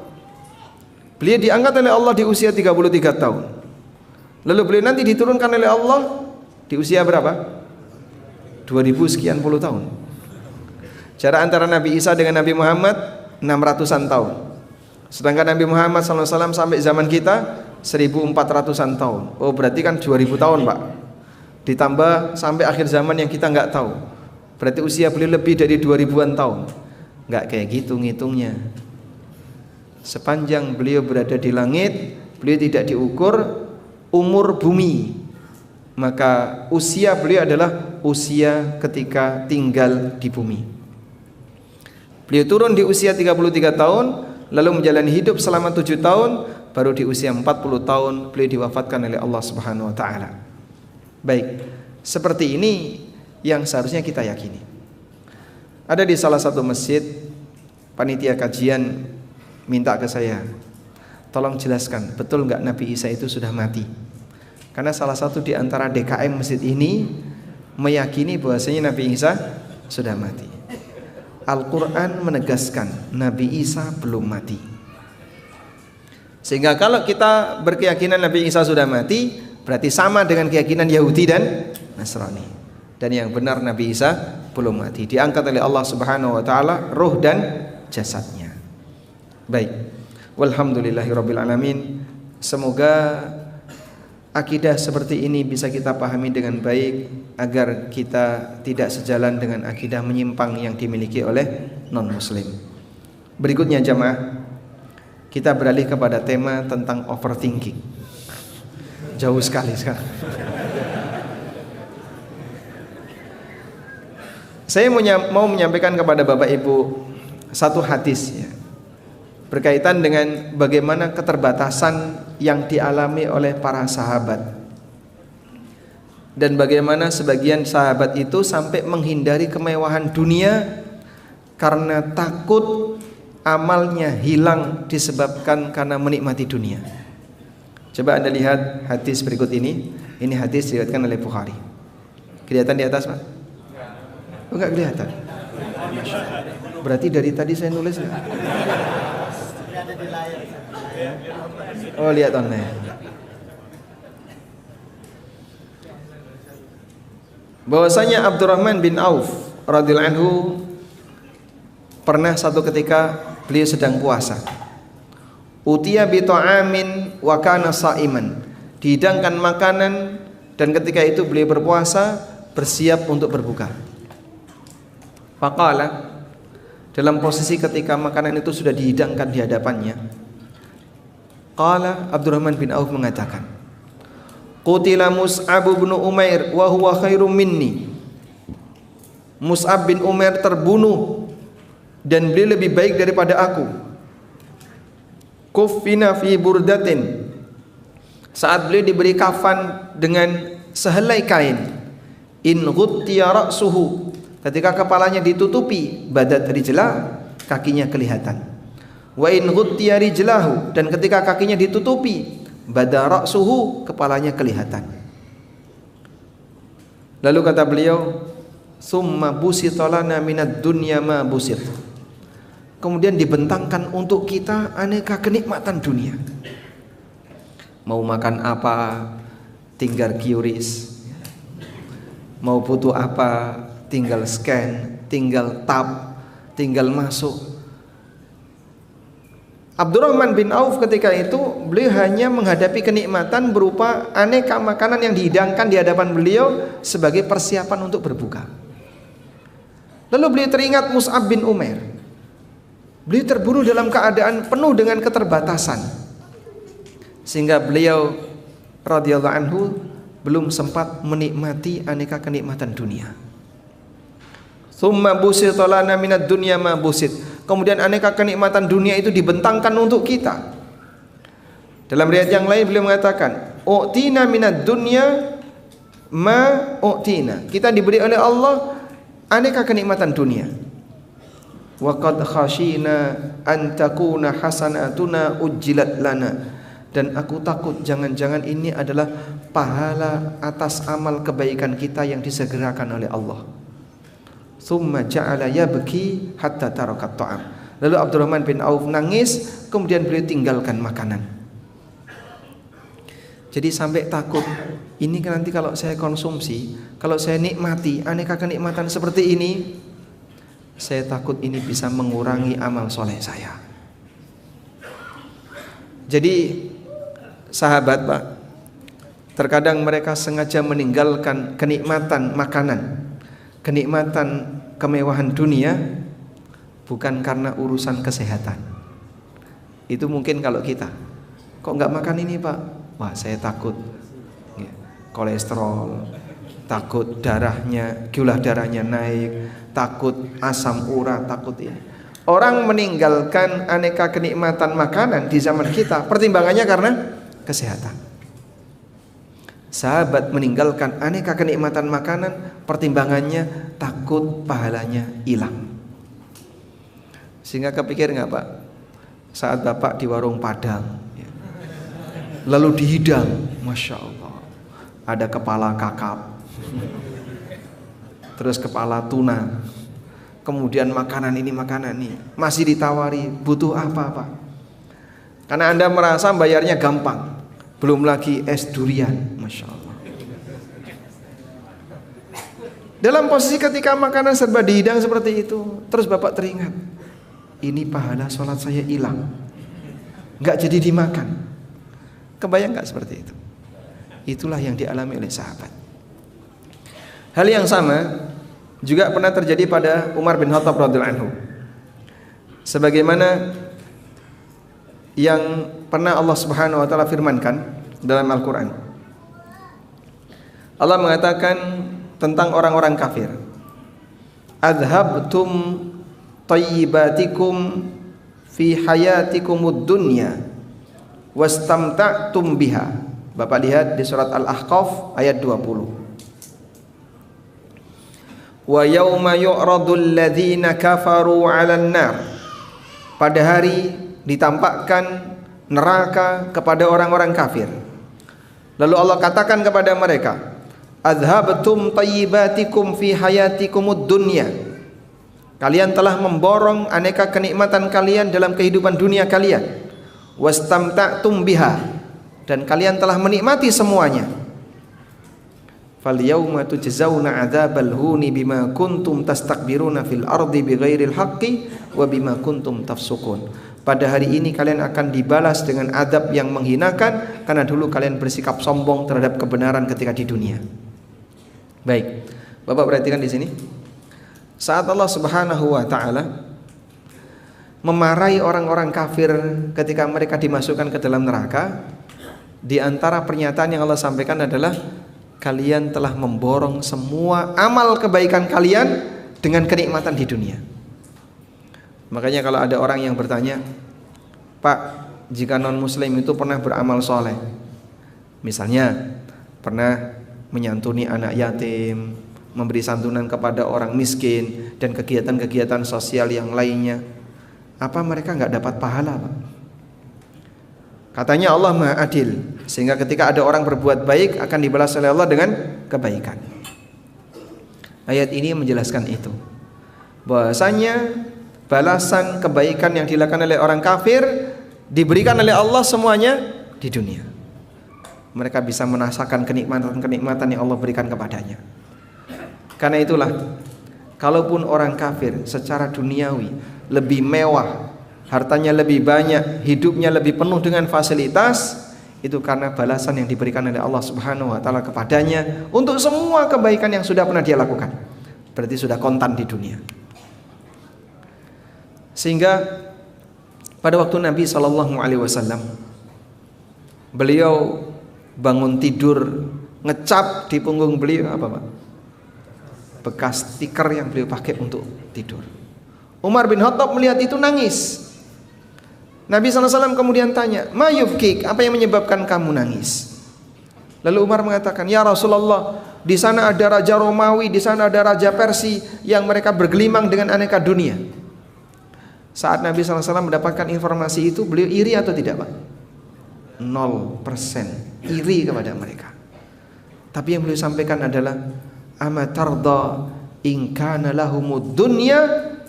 Beliau diangkat oleh Allah di usia 33 tahun. Lalu beliau nanti diturunkan oleh Allah di usia berapa? 2000 sekian puluh tahun. Jarak antara Nabi Isa dengan Nabi Muhammad 600-an tahun. Sedangkan Nabi Muhammad SAW sampai zaman kita 1400-an tahun. Oh berarti kan 2000 tahun Pak. Ditambah sampai akhir zaman yang kita nggak tahu. Berarti usia beliau lebih dari 2000-an tahun. Nggak kayak gitu ngitungnya. Sepanjang beliau berada di langit, beliau tidak diukur umur bumi, maka usia beliau adalah usia ketika tinggal di bumi. Beliau turun di usia 33 tahun, lalu menjalani hidup selama 7 tahun, baru di usia 40 tahun beliau diwafatkan oleh Allah Subhanahu wa taala. Baik, seperti ini yang seharusnya kita yakini. Ada di salah satu masjid, panitia kajian minta ke saya, tolong jelaskan, betul nggak Nabi Isa itu sudah mati? Karena salah satu di antara DKM masjid ini meyakini bahwasanya Nabi Isa sudah mati. Al-Quran menegaskan Nabi Isa belum mati. Sehingga kalau kita berkeyakinan Nabi Isa sudah mati, berarti sama dengan keyakinan Yahudi dan Nasrani. Dan yang benar Nabi Isa belum mati, diangkat oleh Allah Subhanahu wa taala ruh dan jasadnya. Baik. Walhamdulillahirabbil alamin. Semoga akidah seperti ini bisa kita pahami dengan baik agar kita tidak sejalan dengan akidah menyimpang yang dimiliki oleh non-muslim. Berikutnya jamaah, kita beralih kepada tema tentang overthinking. Jauh sekali sekarang. Saya mau menyampaikan kepada Bapak Ibu satu hadis ya, berkaitan dengan bagaimana keterbatasan yang dialami oleh para sahabat dan bagaimana sebagian sahabat itu sampai menghindari kemewahan dunia karena takut amalnya hilang disebabkan karena menikmati dunia. Coba Anda lihat hadis berikut ini. Ini hadis diriwayatkan oleh Bukhari. Kelihatan di atas, Pak? Oh, enggak kelihatan. Berarti dari tadi saya nulis enggak? Oh, lihat online. Bahwasanya Abdurrahman bin Auf radhiyallahu anhu pernah satu ketika beliau sedang puasa. Utiya bi ta'amin wa kana sha'iman. Dihidangkan makanan dan ketika itu beliau berpuasa, bersiap untuk berbuka. Faqala, dalam posisi ketika makanan itu sudah dihidangkan di hadapannya, qala Abdurrahman bin Auf mengatakan, qutila Mus'ab bin Umair wa huwa khairum minni. Mus'ab bin Umair terbunuh dan beliau lebih baik daripada aku. Kuffina fi burdatin, Saat beliau diberi kafan dengan sehelai kain, in ghuttiya ra'suhu, ketika kepalanya ditutupi, badat rijlah, kakinya kelihatan. Wa in ghuttiya rijlahu, dan ketika kakinya ditutupi, bada ra'suhu, kepalanya kelihatan. Lalu kata beliau, summa busita lana minad dunya ma busit. Kemudian dibentangkan untuk kita aneka kenikmatan dunia. Mau makan apa, tinggal QRIS. Mau butuh apa, tinggal scan, tinggal tap, tinggal masuk. Abdurrahman bin Auf ketika itu beliau hanya menghadapi kenikmatan berupa aneka makanan yang dihidangkan di hadapan beliau sebagai persiapan untuk berbuka. Lalu beliau teringat Mus'ab bin Umair. Beliau terburu dalam keadaan penuh dengan keterbatasan, sehingga beliau radhiyallahu anhu belum sempat menikmati aneka kenikmatan dunia. Tsumma busita lana minad dunya ma busit. Kemudian aneka kenikmatan dunia itu dibentangkan untuk kita. Dalam riwayat yang lain beliau mengatakan, u'tina minad dunya ma u'tina. Kita diberi oleh Allah aneka kenikmatan dunia. Wa qad khashina an takuna hasanatuna ujjilat lana. Dan aku takut jangan-jangan ini adalah pahala atas amal kebaikan kita yang disegerakan oleh Allah. Tsumma ja'ala yabki hatta tarakat ta'am. Lalu Abdurrahman bin Auf nangis, kemudian beliau tinggalkan makanan. Jadi sampai takut, ini kan nanti kalau saya konsumsi, kalau saya nikmati aneka kenikmatan seperti ini, saya takut ini bisa mengurangi amal soleh saya. Jadi sahabat Pak, terkadang mereka sengaja meninggalkan kenikmatan makanan, kenikmatan kemewahan dunia, bukan karena urusan kesehatan. Itu mungkin kalau kita, kok nggak makan ini Pak? Wah saya takut kolesterol, takut darahnya, gula darahnya naik, takut asam urat, takut ini. Orang meninggalkan aneka kenikmatan makanan di zaman kita, pertimbangannya karena kesehatan. Sahabat meninggalkan aneka kenikmatan makanan, pertimbangannya takut pahalanya hilang. Sehingga kepikir nggak Pak, saat Bapak di warung Padang, lalu dihidang, Masya Allah, ada kepala kakap, terus kepala tuna, kemudian makanan ini, masih ditawari, butuh apa Pak? Karena Anda merasa bayarnya gampang, belum lagi es durian, Masya Allah. Dalam posisi ketika makanan serba dihidang seperti itu, terus Bapak teringat, ini pahala sholat saya hilang, nggak jadi dimakan. Kebayang nggak seperti itu? Itulah yang dialami oleh sahabat. Hal yang sama juga pernah terjadi pada Umar bin Khattab radhiyallahu anhu. Sebagaimana yang pernah Allah Subhanahu wa taala firmankan dalam Al-Qur'an. Allah mengatakan tentang orang-orang kafir. Adhabtum tayyibatikum fi hayatikumud dunya wastamta'tum biha. Bapak lihat di surat Al-Ahqaf ayat 20. Wa yauma yu'radul ladzina kafaru 'alan nar. Pada hari ditampakkan neraka kepada orang-orang kafir. Lalu Allah katakan kepada mereka, adhabtum tayyibatikum fi hayatikumud dunya. Kalian telah memborong aneka kenikmatan kalian dalam kehidupan dunia kalian. Wastamta'tum biha, dan kalian telah menikmati semuanya. Fal yauma tujzauna 'adzabal huni bima kuntum tastakbiruna fil ardi bighairil haqqi wa bima kuntum tafsukun. Pada hari ini kalian akan dibalas dengan adab yang menghinakan karena dulu kalian bersikap sombong terhadap kebenaran ketika di dunia. Baik, Bapak perhatikan di sini. Saat Allah Subhanahu wa taala memarahi orang-orang kafir ketika mereka dimasukkan ke dalam neraka, di antara pernyataan yang Allah sampaikan adalah kalian telah memborong semua amal kebaikan kalian dengan kenikmatan di dunia. Makanya kalau ada orang yang bertanya, Pak, jika non muslim itu pernah beramal soleh, Misalnya pernah menyantuni anak yatim, memberi santunan kepada orang miskin, dan kegiatan-kegiatan sosial yang lainnya. Apa mereka nggak dapat pahala, Pak? Katanya Allah Maha Adil, sehingga ketika ada orang berbuat baik akan dibalas oleh Allah dengan kebaikan. Ayat ini menjelaskan itu, bahwasanya balasan kebaikan yang dilakukan oleh orang kafir diberikan oleh Allah semuanya di dunia. Mereka bisa merasakan kenikmatan-kenikmatan yang Allah berikan kepadanya. Karena itulah, kalaupun orang kafir secara duniawi lebih mewah, hartanya lebih banyak, hidupnya lebih penuh dengan fasilitas, itu karena balasan yang diberikan oleh Allah Subhanahu wa taala kepadanya untuk semua kebaikan yang sudah pernah dia lakukan. Berarti sudah kontan di dunia. Sehingga pada waktu Nabi SAW, beliau bangun tidur, ngecap di punggung beliau apa, Pak? Bekas tikar yang beliau pakai untuk tidur. Umar bin Khattab melihat itu nangis. Nabi SAW kemudian tanya, "Ma yubkik, apa yang menyebabkan kamu nangis?" Lalu Umar mengatakan, "Ya Rasulullah, di sana ada raja Romawi, di sana ada raja Persia yang mereka bergelimang dengan aneka dunia." Saat Nabi SAW mendapatkan informasi itu, beliau iri atau tidak, Pak? 0% iri kepada mereka. Tapi yang beliau sampaikan adalah, "Amatarda in kana lahumud dunya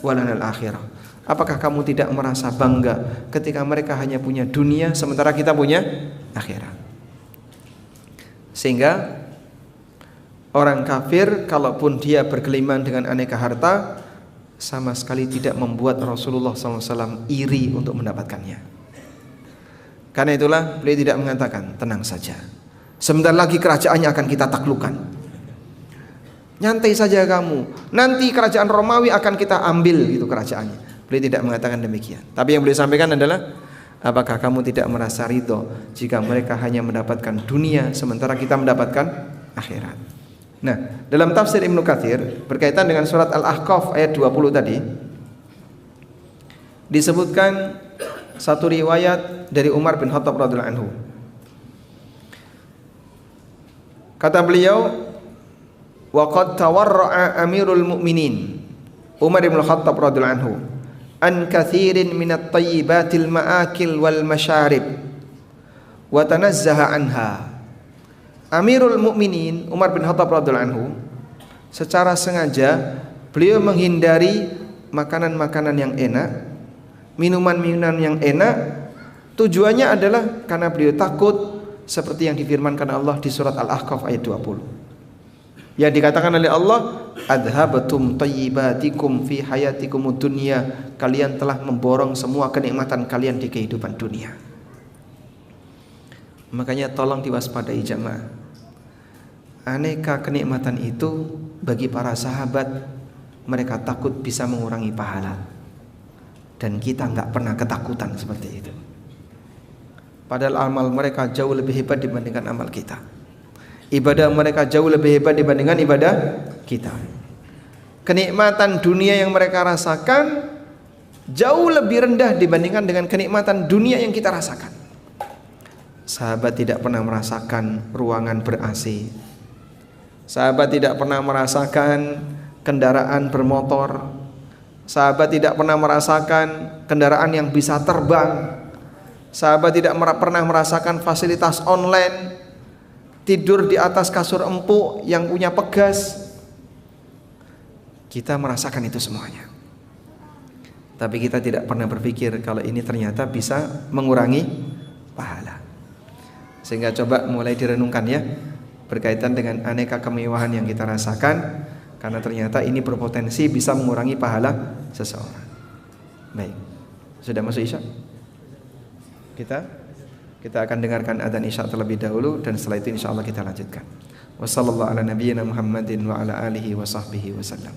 walanal akhirah." Apakah kamu tidak merasa bangga ketika mereka hanya punya dunia sementara kita punya akhirat? Sehingga orang kafir kalaupun dia bergelimang dengan aneka harta, sama sekali tidak membuat Rasulullah SAW iri untuk mendapatkannya. Karena itulah beliau tidak mengatakan, "Tenang saja, sebentar lagi kerajaannya akan kita taklukkan. Nyantai saja kamu, nanti kerajaan Romawi akan kita ambil," gitu kerajaannya. Beliau tidak mengatakan demikian. Tapi yang beliau sampaikan adalah, apakah kamu tidak merasa ridho jika mereka hanya mendapatkan dunia sementara kita mendapatkan akhirat? Nah, dalam tafsir Ibnu Katsir berkaitan dengan surat Al-Ahqaf ayat 20 tadi, disebutkan satu riwayat dari Umar bin Khattab radhiyallahu anhu. Kata beliau, "Wa qad tawarra'a Amirul Mukminin Umar bin Khattab radhiyallahu anhu an katsirin minat thayyibatil ma'akil wal masyarib wa tanazzaha anha." Amirul Mukminin Umar bin Khattab radhiyallahu anhu secara sengaja beliau menghindari makanan-makanan yang enak, minuman-minuman yang enak. Tujuannya adalah karena beliau takut seperti yang difirmankan Allah di surat Al-Ahqaf ayat 20. Yang dikatakan oleh Allah, "Adhabatum tayyibatikum fi hayatikumud dunya." Kalian telah memborong semua kenikmatan kalian di kehidupan dunia. Makanya tolong diwaspadai jamaah. Aneka kenikmatan itu bagi para sahabat, mereka takut bisa mengurangi pahala. Dan kita nggak pernah ketakutan seperti itu. Padahal amal mereka jauh lebih hebat dibandingkan amal kita. Ibadah mereka jauh lebih hebat dibandingkan ibadah kita. Kenikmatan dunia yang mereka rasakan jauh lebih rendah dibandingkan dengan kenikmatan dunia yang kita rasakan. Sahabat tidak pernah merasakan ruangan ber-AC. Sahabat tidak pernah merasakan kendaraan bermotor. Sahabat tidak pernah merasakan kendaraan yang bisa terbang. Sahabat tidak pernah merasakan fasilitas online, tidur di atas kasur empuk yang punya pegas. Kita merasakan itu semuanya. Tapi kita tidak pernah berpikir kalau ini ternyata bisa mengurangi pahala. Sehingga coba mulai direnungkan ya, berkaitan dengan aneka kemewahan yang kita rasakan, karena ternyata ini berpotensi bisa mengurangi pahala seseorang. Baik, sudah masuk Isya? Kita akan dengarkan adzan Isya terlebih dahulu, dan setelah itu insyaallah kita lanjutkan. Wassallallahu ala nabiyyina Muhammadin wa ala alihi wa sahbihi wasallam.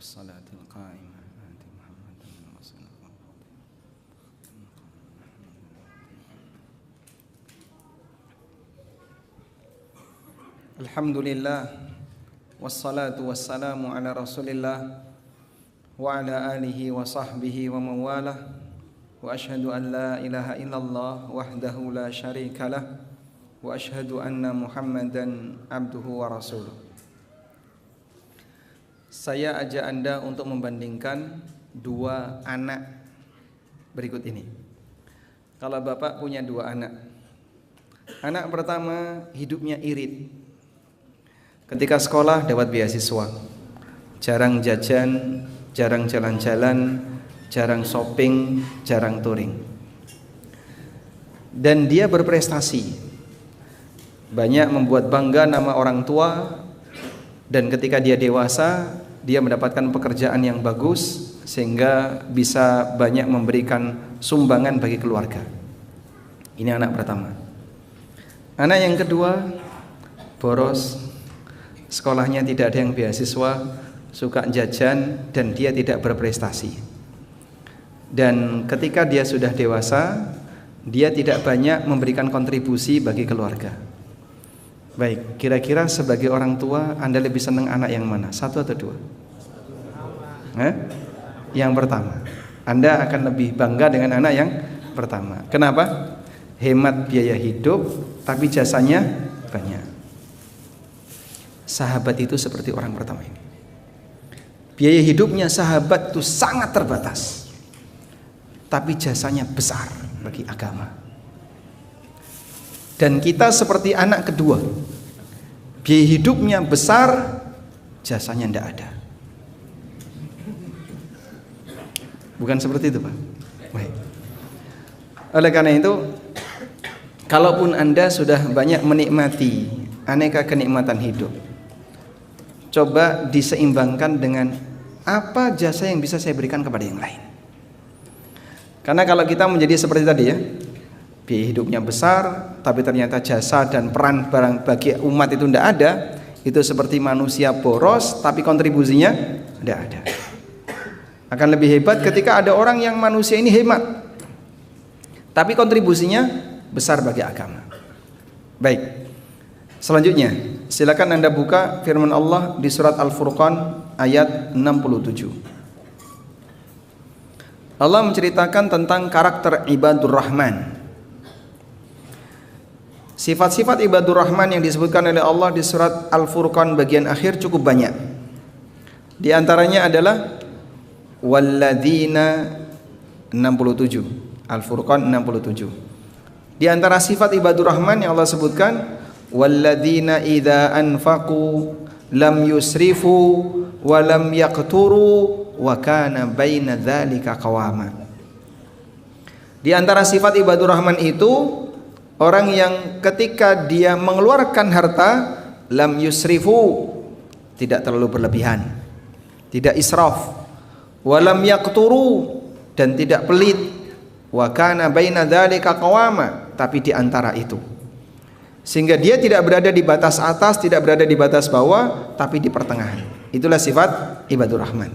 Salatil qa'imah ati Muhammadan Alhamdulillah wassalatu wassalamu ala Rasulillah wa ala alihi wa sahbihi wa mawalah wa ashhadu an la ilaha illallah wahdahu la syarikalah wa ashhadu anna Muhammadan abduhu wa rasuluh. Saya ajak Anda untuk membandingkan dua anak berikut ini. Kalau Bapak punya dua anak, anak pertama hidupnya irit. Ketika sekolah dapat beasiswa, jarang jajan, jarang jalan-jalan, jarang shopping, jarang touring. Dan dia berprestasi, banyak membuat bangga nama orang tua. Dan ketika dia dewasa, dia mendapatkan pekerjaan yang bagus sehingga bisa banyak memberikan sumbangan bagi keluarga. Ini anak pertama. Anak yang kedua boros, sekolahnya tidak ada yang beasiswa, suka jajan, dan dia tidak berprestasi. Dan ketika dia sudah dewasa, dia tidak banyak memberikan kontribusi bagi keluarga. Baik, kira-kira sebagai orang tua Anda lebih senang anak yang mana? Satu atau dua? Yang pertama. Anda akan lebih bangga dengan anak yang pertama. Kenapa? Hemat biaya hidup, tapi jasanya banyak. Sahabat itu seperti orang pertama ini. Biaya hidupnya sahabat itu sangat terbatas, tapi jasanya besar bagi agama. Dan kita seperti anak kedua, biaya hidupnya besar, jasanya tidak ada. Bukan seperti itu, Pak? Baik. Oleh karena itu, kalaupun Anda sudah banyak menikmati aneka kenikmatan hidup, coba diseimbangkan dengan apa jasa yang bisa saya berikan kepada yang lain. Karena kalau kita menjadi seperti tadi ya, biaya hidupnya besar, tapi ternyata jasa dan peran barang bagi umat itu tidak ada, itu seperti manusia boros, tapi kontribusinya tidak ada. Akan lebih hebat ketika ada orang yang manusia ini hemat, tapi kontribusinya besar bagi agama. Baik, selanjutnya silakan Anda buka firman Allah di surat Al-Furqan ayat 67. Allah menceritakan tentang karakter ibadur rahman. Sifat-sifat ibadur rahman yang disebutkan oleh Allah di surat Al-Furqan bagian akhir cukup banyak. Di antaranya adalah walladzina 67. Al-Furqan 67. Di antara sifat ibadur rahman yang Allah sebutkan, walladzina idza anfaqu lam yusrifu wa lam yaqturu wa kana baina dzalika qawama. Di antara sifat ibadur rahman itu orang yang ketika dia mengeluarkan harta lam yusrifu, tidak terlalu berlebihan, tidak israf, wa lam yaqturu, dan tidak pelit, wa kana baina dzalika qawama, tapi di antara itu. Sehingga dia tidak berada di batas atas, tidak berada di batas bawah, tapi di pertengahan. Itulah sifat ibadur rahman.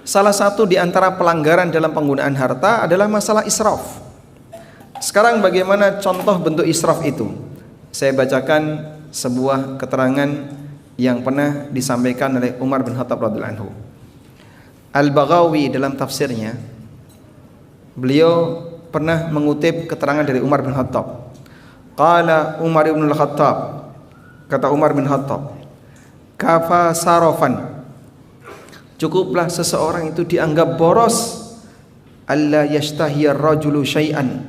Salah satu di antara pelanggaran dalam penggunaan harta adalah masalah israf. Sekarang bagaimana contoh bentuk israf itu? Saya bacakan sebuah keterangan yang pernah disampaikan oleh Umar bin Khattab radhiyallahu anhu. Al-Baghawi dalam tafsirnya, beliau pernah mengutip keterangan dari Umar bin Khattab. Qala Umar bin Khattab, kata Umar bin Khattab, kafa sarafan, cukuplah seseorang itu dianggap boros, alla yashtahiyar rajulu syai'an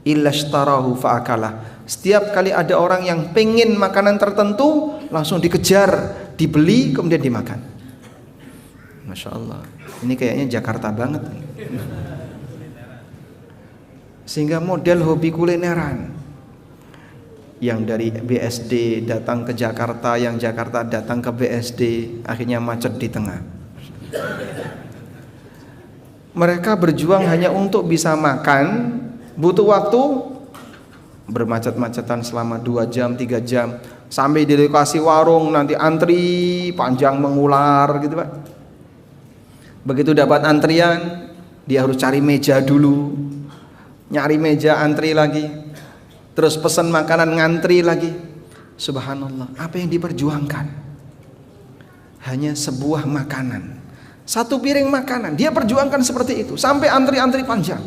illa ishtarahu fa'akalah. Setiap kali ada orang yang pengen makanan tertentu, langsung dikejar, dibeli, kemudian dimakan. Masya Allah, ini kayaknya Jakarta banget. Sehingga model hobi kulineran, yang dari BSD datang ke Jakarta, yang Jakarta datang ke BSD, akhirnya macet di tengah. Mereka berjuang hanya untuk bisa makan, butuh waktu bermacet-macetan selama 2 jam, 3 jam, Sampai di lokasi warung nanti antri panjang mengular gitu Pak. Begitu dapat antrian, dia harus cari meja dulu, nyari meja antri lagi, terus pesan makanan ngantri lagi. Subhanallah, apa yang diperjuangkan? Hanya sebuah makanan, satu piring makanan, dia perjuangkan seperti itu sampai antri-antri panjang.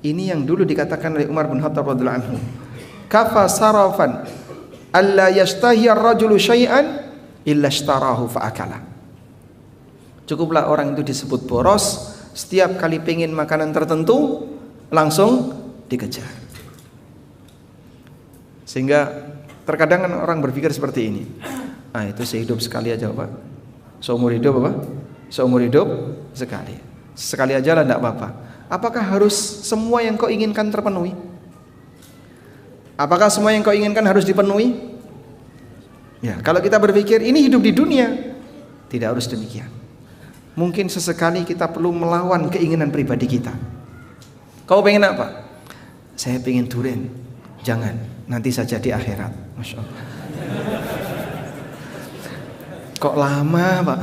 Ini yang dulu dikatakan oleh Umar bin Khattab radhiyallahu anhu, kafa sarafan alla yastahi ar-rajulu syai'an illa ishtarahu fa'akala. Cukuplah orang itu disebut boros, setiap kali pengen makanan tertentu langsung dikejar. Sehingga terkadang kan orang berpikir seperti ini, itu sehidup sekali aja Pak, seumur hidup apa? Seumur hidup sekali, sekali aja lah enggak apa-apa. Apakah harus semua yang kau inginkan terpenuhi? Apakah semua yang kau inginkan harus dipenuhi? Ya, kalau kita berpikir ini hidup di dunia, tidak harus demikian. Mungkin sesekali kita perlu melawan keinginan pribadi kita. Kau pengen apa? Saya pengen durian. Jangan, nanti saja di akhirat. Masya Allah. Kok lama Pak?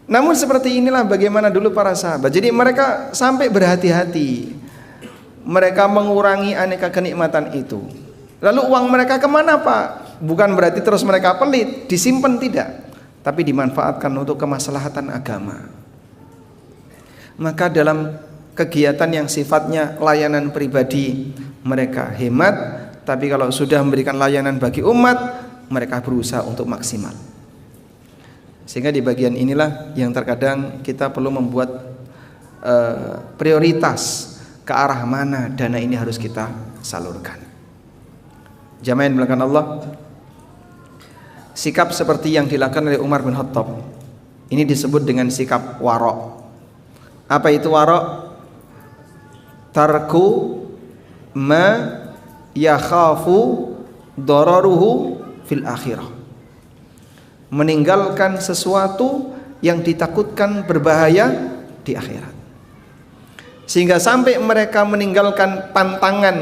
Namun seperti inilah bagaimana dulu para sahabat. Jadi mereka sampai berhati-hati, mereka mengurangi aneka kenikmatan itu. Lalu uang mereka kemana Pak? Bukan berarti terus mereka pelit, disimpan tidak, tapi dimanfaatkan untuk kemaslahatan agama. Maka dalam kegiatan yang sifatnya layanan pribadi mereka hemat, tapi kalau sudah memberikan layanan bagi umat, mereka berusaha untuk maksimal. Sehingga di bagian inilah yang terkadang kita perlu membuat prioritas ke arah mana dana ini harus kita salurkan. Jamaah yang dimuliakan Allah, sikap seperti yang dilakukan oleh Umar bin Khattab ini disebut dengan sikap warok. Apa itu warok? Tarku ma yakhafu dararuhu fil akhirah. Meninggalkan sesuatu yang ditakutkan berbahaya di akhirat. Sehingga sampai mereka meninggalkan pantangan,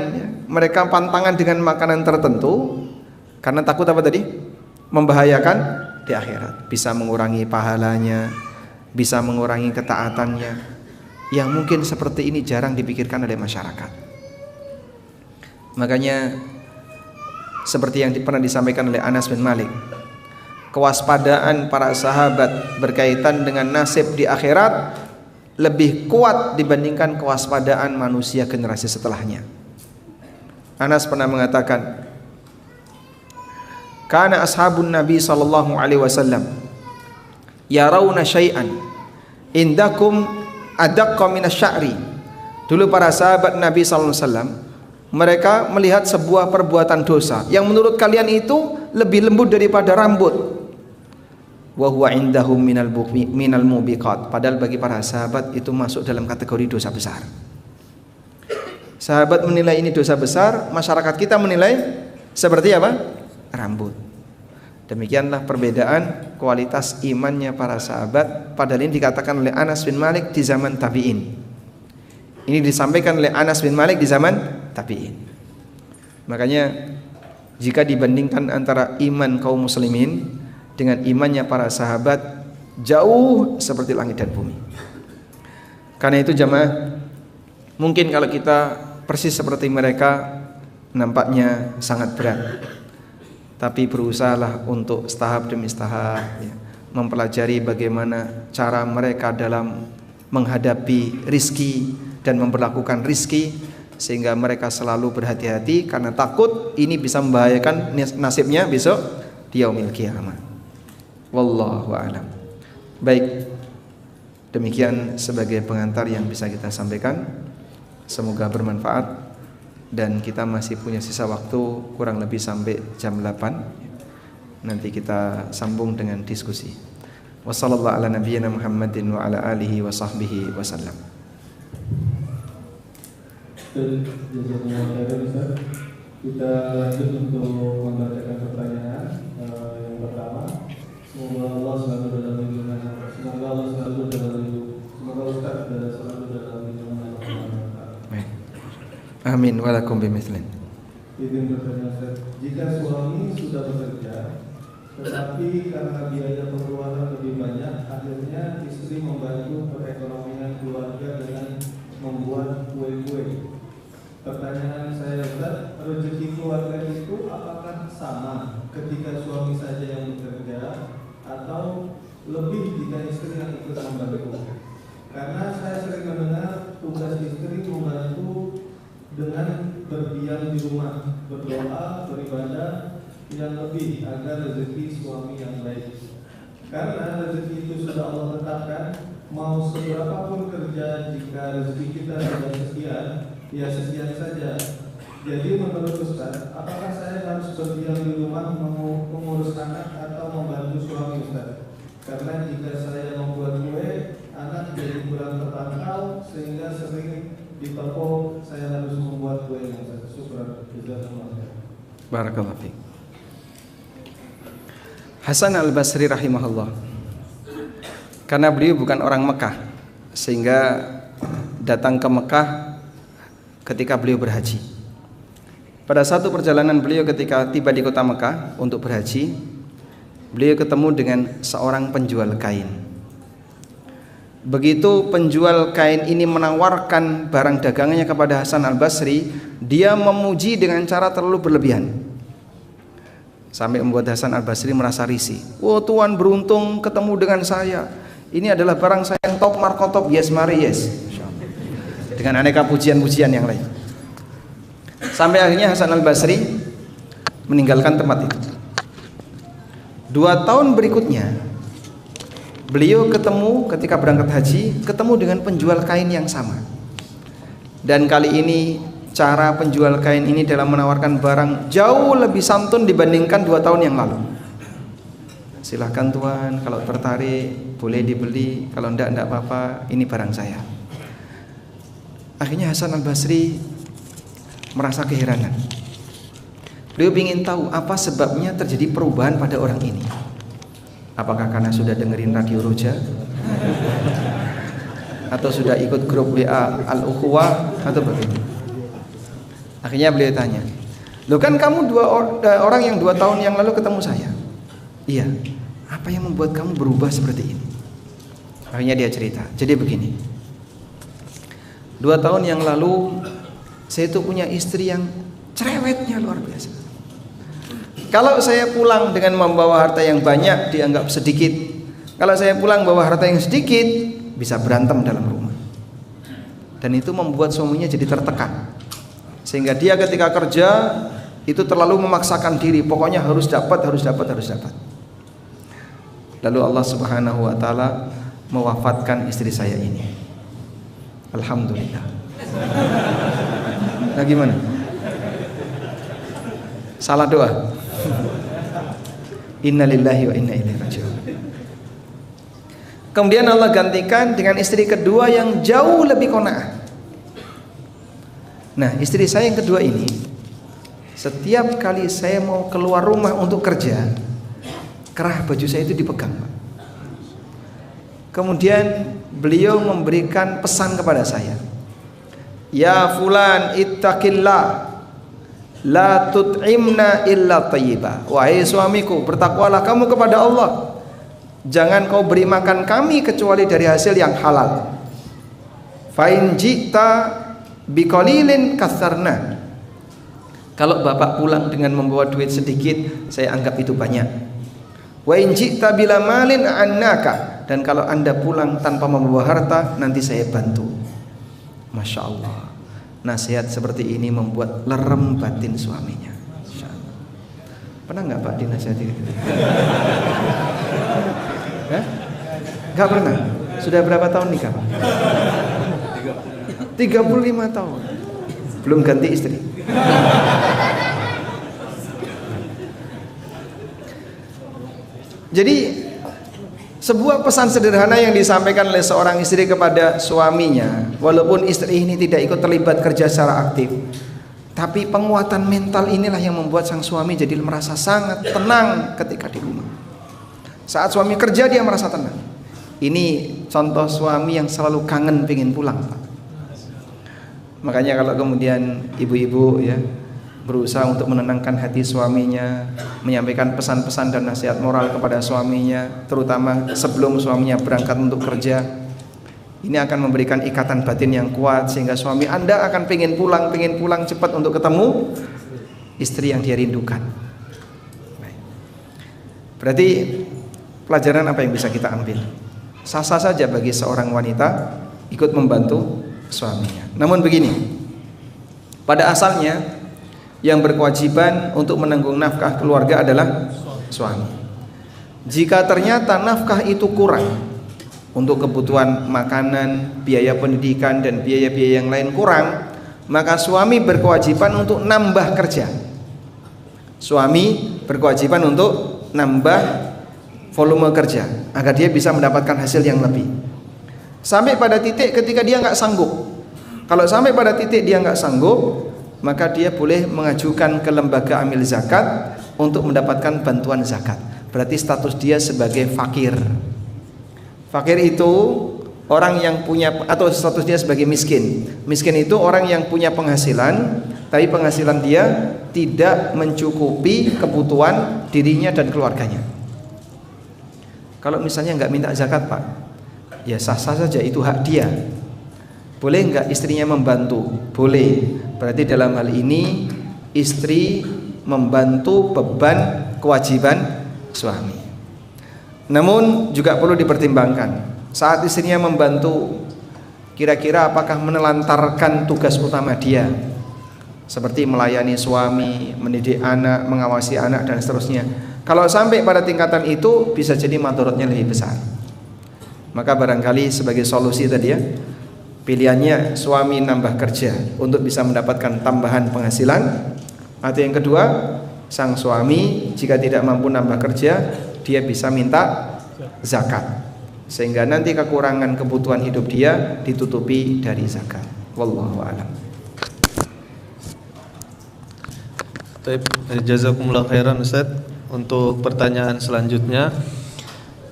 mereka pantangan dengan makanan tertentu karena takut apa tadi? Membahayakan di akhirat. Bisa mengurangi pahalanya, bisa mengurangi ketaatannya, yang mungkin seperti ini jarang dipikirkan oleh masyarakat. Makanya seperti yang pernah disampaikan oleh Anas bin Malik, kewaspadaan para sahabat berkaitan dengan nasib di akhirat lebih kuat dibandingkan kewaspadaan manusia generasi setelahnya. Anas pernah mengatakan, kana ashabun Nabi sallallahu alaihi wasallam yarawna syai'an indakum adaqqa minasy-sya'ri. Dulu para sahabat Nabi sallallahu alaihi wasallam mereka melihat sebuah perbuatan dosa yang menurut kalian itu lebih lembut daripada rambut. Wa huwa indahum minal mubiqat. Padahal bagi para sahabat itu masuk dalam kategori dosa besar. Sahabat menilai ini dosa besar, masyarakat kita menilai seperti apa? Rambut. Demikianlah perbedaan kualitas imannya para sahabat. Padahal ini dikatakan oleh Anas bin Malik di zaman tabi'in. Ini disampaikan oleh Anas bin Malik di zaman tabi'in. Makanya jika dibandingkan antara iman kaum muslimin dengan imannya para sahabat, jauh seperti langit dan bumi. Karena itu jamaah, mungkin kalau kita persis seperti mereka nampaknya sangat berat, tapi berusahalah untuk tahap demi tahap mempelajari bagaimana cara mereka dalam menghadapi rizki dan memperlakukan rizki, sehingga mereka selalu berhati-hati karena takut ini bisa membahayakan nasibnya besok di yaumil qiyamah. Wallahu a'lam. Baik, demikian sebagai pengantar yang bisa kita sampaikan. Semoga bermanfaat dan kita masih punya sisa waktu kurang lebih sampai jam 8. Nanti kita sambung dengan diskusi. Wassallallahu ala nabiyyina Muhammadin wa ala alihi wa sahbihi wasallam. Kita lanjut untuk membacakan pertanyaan yang pertama. Semoga Allah selalu dalam lindungan. Semoga Allah selalu dalam lindungan. Semoga Ustaz selalu dalam lindungan Allah. Amin. Walakum bimithlin. Izin bertanya Ustaz, jika suami sudah bekerja tetapi karena biaya pengeluaran lebih banyak, akhirnya istri membantu perekonomian keluarga dengan membuat kue-kue. Pertanyaan saya Ustaz, rezeki keluarga itu apakah sama ketika suami saja yang bekerja atau lebih jika istri yang ikut membantu? Karena saya sering mendengar tugas istri membantu dengan berdiam di rumah, berdoa, beribadah yang lebih agar rezeki suami yang baik. Karena rezeki itu sudah Allah tetapkan, mau seberapa pun kerja, jika rezeki kita sudah sekian, ya sekian saja. Jadi menurut Ustaz, apakah saya harus berdiam di rumah mengurus anak atau membantu suami Ustaz? Karena jika saya membuat kue, anak jadi kurang terpantau sehingga sering ditelepon saya harus membuat kue yang Ustaz. Syukur, jazakumullah. Barakallahu fiik. Hasan Al-Basri rahimahullah, karena beliau bukan orang Mekah, sehingga datang ke Mekah ketika beliau berhaji. Pada satu perjalanan beliau ketika tiba di kota Mekah untuk berhaji, beliau ketemu dengan seorang penjual kain. Begitu penjual kain ini menawarkan barang dagangannya kepada Hasan Al-Basri, dia memuji dengan cara terlalu berlebihan, sampai membuat Hasan Al-Basri merasa risih. Oh, tuan beruntung ketemu dengan saya. Ini adalah barang saya yang top markotop, yes mari yes. Dengan aneka pujian-pujian yang lain. Sampai akhirnya Hasan Al-Basri meninggalkan tempat itu. 2 tahun berikutnya beliau ketemu ketika berangkat haji, ketemu dengan penjual kain yang sama. Dan kali ini cara penjual kain ini dalam menawarkan barang jauh lebih santun dibandingkan 2 tahun yang lalu. Silahkan tuan, kalau tertarik boleh dibeli, kalau enggak apa-apa, ini barang saya. Akhirnya Hasan Al-Basri merasa keheranan. Beliau ingin tahu apa sebabnya terjadi perubahan pada orang ini. Apakah karena sudah dengerin radio Roja? Atau sudah ikut grup WA Al-Ukhuwah? Atau bagaimana? Akhirnya beliau tanya, loh kan kamu orang yang 2 tahun yang lalu ketemu saya. Iya, apa yang membuat kamu berubah seperti ini? Akhirnya dia cerita, jadi begini, 2 tahun yang lalu saya itu punya istri yang cerewetnya luar biasa. Kalau saya pulang dengan membawa harta yang banyak dianggap sedikit. Kalau saya pulang bawa harta yang sedikit, bisa berantem dalam rumah. Dan itu membuat suaminya jadi tertekan. Sehingga dia ketika kerja itu terlalu memaksakan diri, pokoknya harus dapat. Lalu Allah Subhanahu wa taala mewafatkan istri saya ini. Alhamdulillah. Nah gimana? Salah doa. Innalillahi wa inna ilaihi raji'un. Kemudian Allah gantikan dengan istri kedua yang jauh lebih qanaah. Nah, istri saya yang kedua ini, setiap kali saya mau keluar rumah untuk kerja, kerah baju saya itu dipegang, Pak. Kemudian beliau memberikan pesan kepada saya, ya fulan ittaqillah, la tut'imna illa thayyibah. Wahai suamiku, bertakwalah kamu kepada Allah, jangan kau beri makan kami kecuali dari hasil yang halal. Fa in ji'ta biqalilin kasarna. Kalau bapak pulang dengan membawa duit sedikit, saya anggap itu banyak. Wa in ji'ta bila malin annaka. Dan kalau anda pulang tanpa membawa harta, nanti saya bantu. Masya Allah. Nasihat seperti ini membuat lerem batin suaminya. Pernah nggak Pak dinasihati? Nggak pernah. Sudah berapa tahun nikah Pak? 35 tahun. Belum ganti istri. Jadi sebuah pesan sederhana yang disampaikan oleh seorang istri kepada suaminya, walaupun istri ini tidak ikut terlibat kerja secara aktif, tapi penguatan mental inilah yang membuat sang suami jadi merasa sangat tenang ketika di rumah. Saat suami kerja dia merasa tenang. Ini contoh suami yang selalu kangen pengen pulang, Pak. Makanya kalau kemudian ibu-ibu ya berusaha untuk menenangkan hati suaminya, menyampaikan pesan-pesan dan nasihat moral kepada suaminya, terutama sebelum suaminya berangkat untuk kerja. Ini akan memberikan ikatan batin yang kuat sehingga suami Anda akan pengen pulang cepat untuk ketemu istri yang dia rindukan. Berarti pelajaran apa yang bisa kita ambil? Sah-sah saja bagi seorang wanita ikut membantu suaminya. Namun begini, pada asalnya yang berkewajiban untuk menanggung nafkah keluarga adalah suami. Jika ternyata nafkah itu kurang untuk kebutuhan makanan, biaya pendidikan dan biaya-biaya yang lain kurang, maka suami berkewajiban untuk nambah kerja. Suami berkewajiban untuk nambah volume kerja agar dia bisa mendapatkan hasil yang lebih. Sampai pada titik ketika dia nggak sanggup. Kalau sampai pada titik dia nggak sanggup, maka dia boleh mengajukan ke lembaga amil zakat untuk mendapatkan bantuan zakat. Berarti status dia sebagai fakir. Fakir itu orang yang punya, atau status dia sebagai miskin. Miskin itu orang yang punya penghasilan, tapi penghasilan dia tidak mencukupi kebutuhan dirinya dan keluarganya. Kalau misalnya nggak minta zakat, Pak, ya sah-sah saja, itu hak dia. Boleh nggak istrinya membantu? Boleh. Berarti dalam hal ini istri membantu beban kewajiban suami. Namun juga perlu dipertimbangkan, saat istrinya membantu, kira-kira apakah menelantarkan tugas utama dia, seperti melayani suami, mendidik anak, mengawasi anak dan seterusnya. Kalau sampai pada tingkatan itu, bisa jadi madharatnya lebih besar. Maka barangkali sebagai solusi tadi ya, pilihannya suami nambah kerja untuk bisa mendapatkan tambahan penghasilan, atau yang kedua, sang suami jika tidak mampu nambah kerja, dia bisa minta zakat sehingga nanti kekurangan kebutuhan hidup dia ditutupi dari zakat. Wallahu a'lam. Baik, jazakumullah khairan Ustaz. Untuk pertanyaan selanjutnya,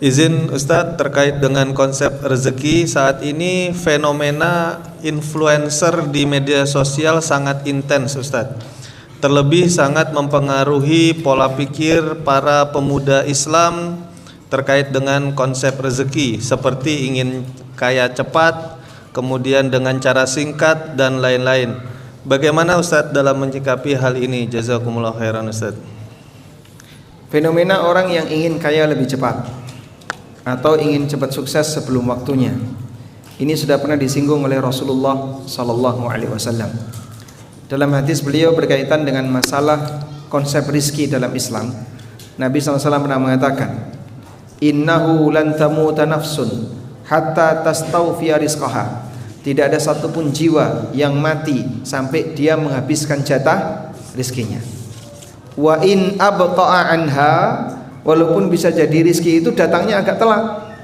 izin Ustadz terkait dengan konsep rezeki. Saat ini fenomena influencer di media sosial sangat intens Ustadz. Terlebih sangat mempengaruhi pola pikir para pemuda Islam terkait dengan konsep rezeki, seperti ingin kaya cepat, kemudian dengan cara singkat dan lain-lain. Bagaimana Ustadz dalam menyikapi hal ini? Jazakumullah khairan Ustadz. Fenomena orang yang ingin kaya lebih cepat atau ingin cepat sukses sebelum waktunya, ini sudah pernah disinggung oleh Rasulullah sallallahu alaihi wasallam. Dalam hadis beliau berkaitan dengan masalah konsep rizki dalam Islam, Nabi SAW pernah mengatakan, innahu lan tamuta nafsun hatta tastawfiya rizqaha. Tidak ada satupun jiwa yang mati sampai dia menghabiskan jatah rizkinya. Wa in abta'a anha, walaupun bisa jadi rizki itu datangnya agak telat,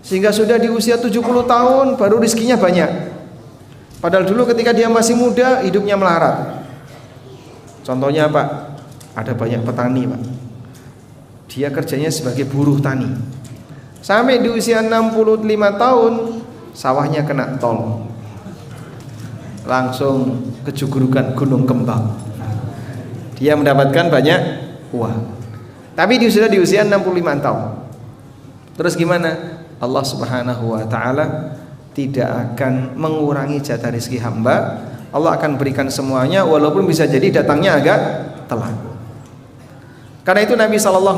sehingga sudah di usia 70 tahun baru rizkinya banyak. Padahal dulu ketika dia masih muda hidupnya melarat. Contohnya apa? Ada banyak petani, Pak. Dia kerjanya sebagai buruh tani. Sampai di usia 65 tahun sawahnya kena tol. Langsung kejugurukan gunung kembang. Dia mendapatkan banyak uang. Tapi sudah di usia 65 tahun. Terus gimana? Allah Subhanahu wa taala tidak akan mengurangi jatah rezeki hamba. Allah akan berikan semuanya, walaupun bisa jadi datangnya agak telat. Karena itu Nabi SAW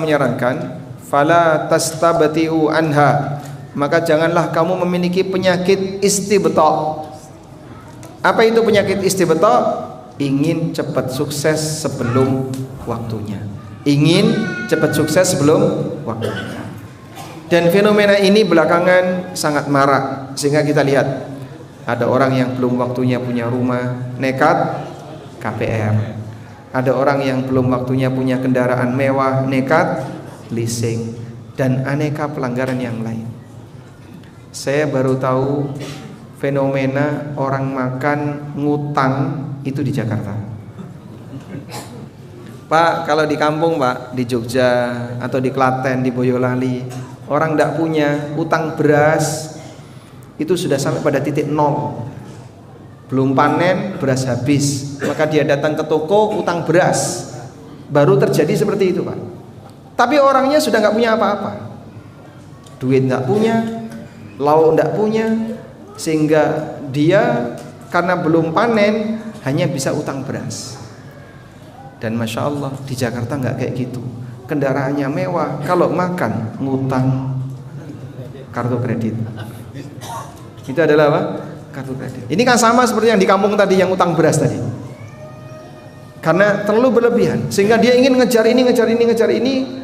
menyarankan, fala tastabtiu anha, maka janganlah kamu memiliki penyakit istibta. Apa itu penyakit istibta? Ingin cepat sukses sebelum waktunya. Ingin cepat sukses sebelum waktunya. Dan fenomena ini belakangan sangat marak, sehingga kita lihat ada orang yang belum waktunya punya rumah nekat KPR, ada orang yang belum waktunya punya kendaraan mewah nekat leasing, dan aneka pelanggaran yang lain. Saya baru tahu fenomena orang makan ngutang itu di Jakarta. Pak, kalau di kampung Pak, di Jogja atau di Klaten, di Boyolali, orang tidak punya utang beras itu sudah sampai pada titik nol. belum panen beras habis, maka dia datang ke toko utang beras. Baru terjadi seperti itu, Pak. Tapi orangnya sudah nggak punya apa-apa, duit nggak punya, lauk nggak punya, sehingga dia karena belum panen hanya bisa utang beras. Dan Masya Allah di Jakarta nggak kayak gitu, kendaraannya mewah, kalau makan ngutang kartu kredit. Itu adalah apa? Kartu kredit. Ini kan sama seperti yang di kampung tadi, yang utang beras tadi. Karena terlalu berlebihan, sehingga dia ingin ngejar ini.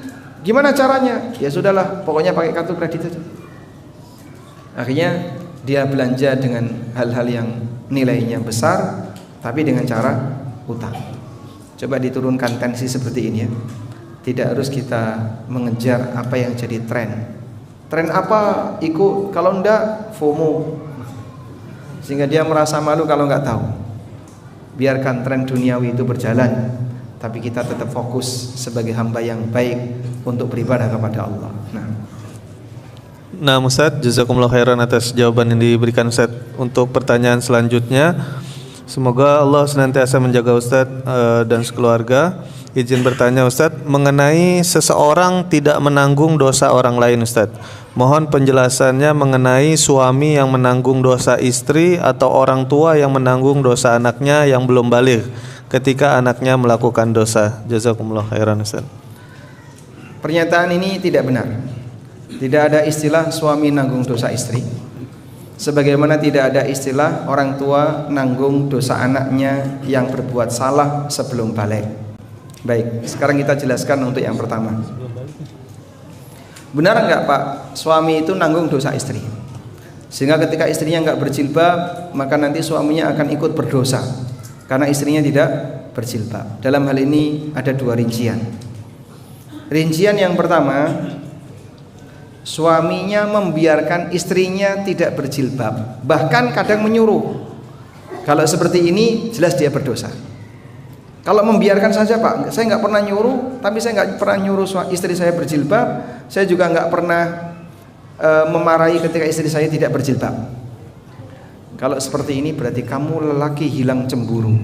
Gimana caranya? Ya sudahlah, pokoknya pakai kartu kredit saja. Akhirnya dia belanja dengan hal-hal yang nilainya besar, tapi dengan cara utang. Coba diturunkan tensi seperti ini ya. Tidak harus kita mengejar apa yang jadi tren. Tren apa ikut, kalau enggak FOMO, sehingga dia merasa malu kalau enggak tahu. Biarkan tren duniawi itu berjalan, tapi kita tetap fokus sebagai hamba yang baik untuk beribadah kepada Allah. Nah Ustadz, jazakumullah khairan atas jawaban yang diberikan Ustadz. Untuk pertanyaan selanjutnya, semoga Allah senantiasa menjaga Ustadz dan sekeluarga. Izin bertanya Ustadz, mengenai seseorang tidak menanggung dosa orang lain Ustadz. Mohon penjelasannya mengenai suami yang menanggung dosa istri atau orang tua yang menanggung dosa anaknya yang belum baligh ketika anaknya melakukan dosa. Jazakumullah khairan Ustadz. Pernyataan ini tidak benar. Tidak ada istilah suami nanggung dosa istri, sebagaimana tidak ada istilah orang tua nanggung dosa anaknya yang berbuat salah sebelum baligh. Baik, sekarang kita jelaskan untuk yang pertama. Benar enggak Pak, suami itu nanggung dosa istri, sehingga ketika istrinya enggak berjilbab, maka nanti suaminya akan ikut berdosa karena istrinya tidak berjilbab. Dalam hal ini ada dua rincian. Rincian yang pertama, suaminya membiarkan istrinya tidak berjilbab, bahkan kadang menyuruh. Kalau seperti ini jelas dia berdosa. Kalau membiarkan saja Pak, saya nggak pernah nyuruh, tapi saya nggak pernah nyuruh istri saya berjilbab, saya juga nggak pernah memarahi ketika istri saya tidak berjilbab. Kalau seperti ini berarti kamu lelaki hilang cemburu.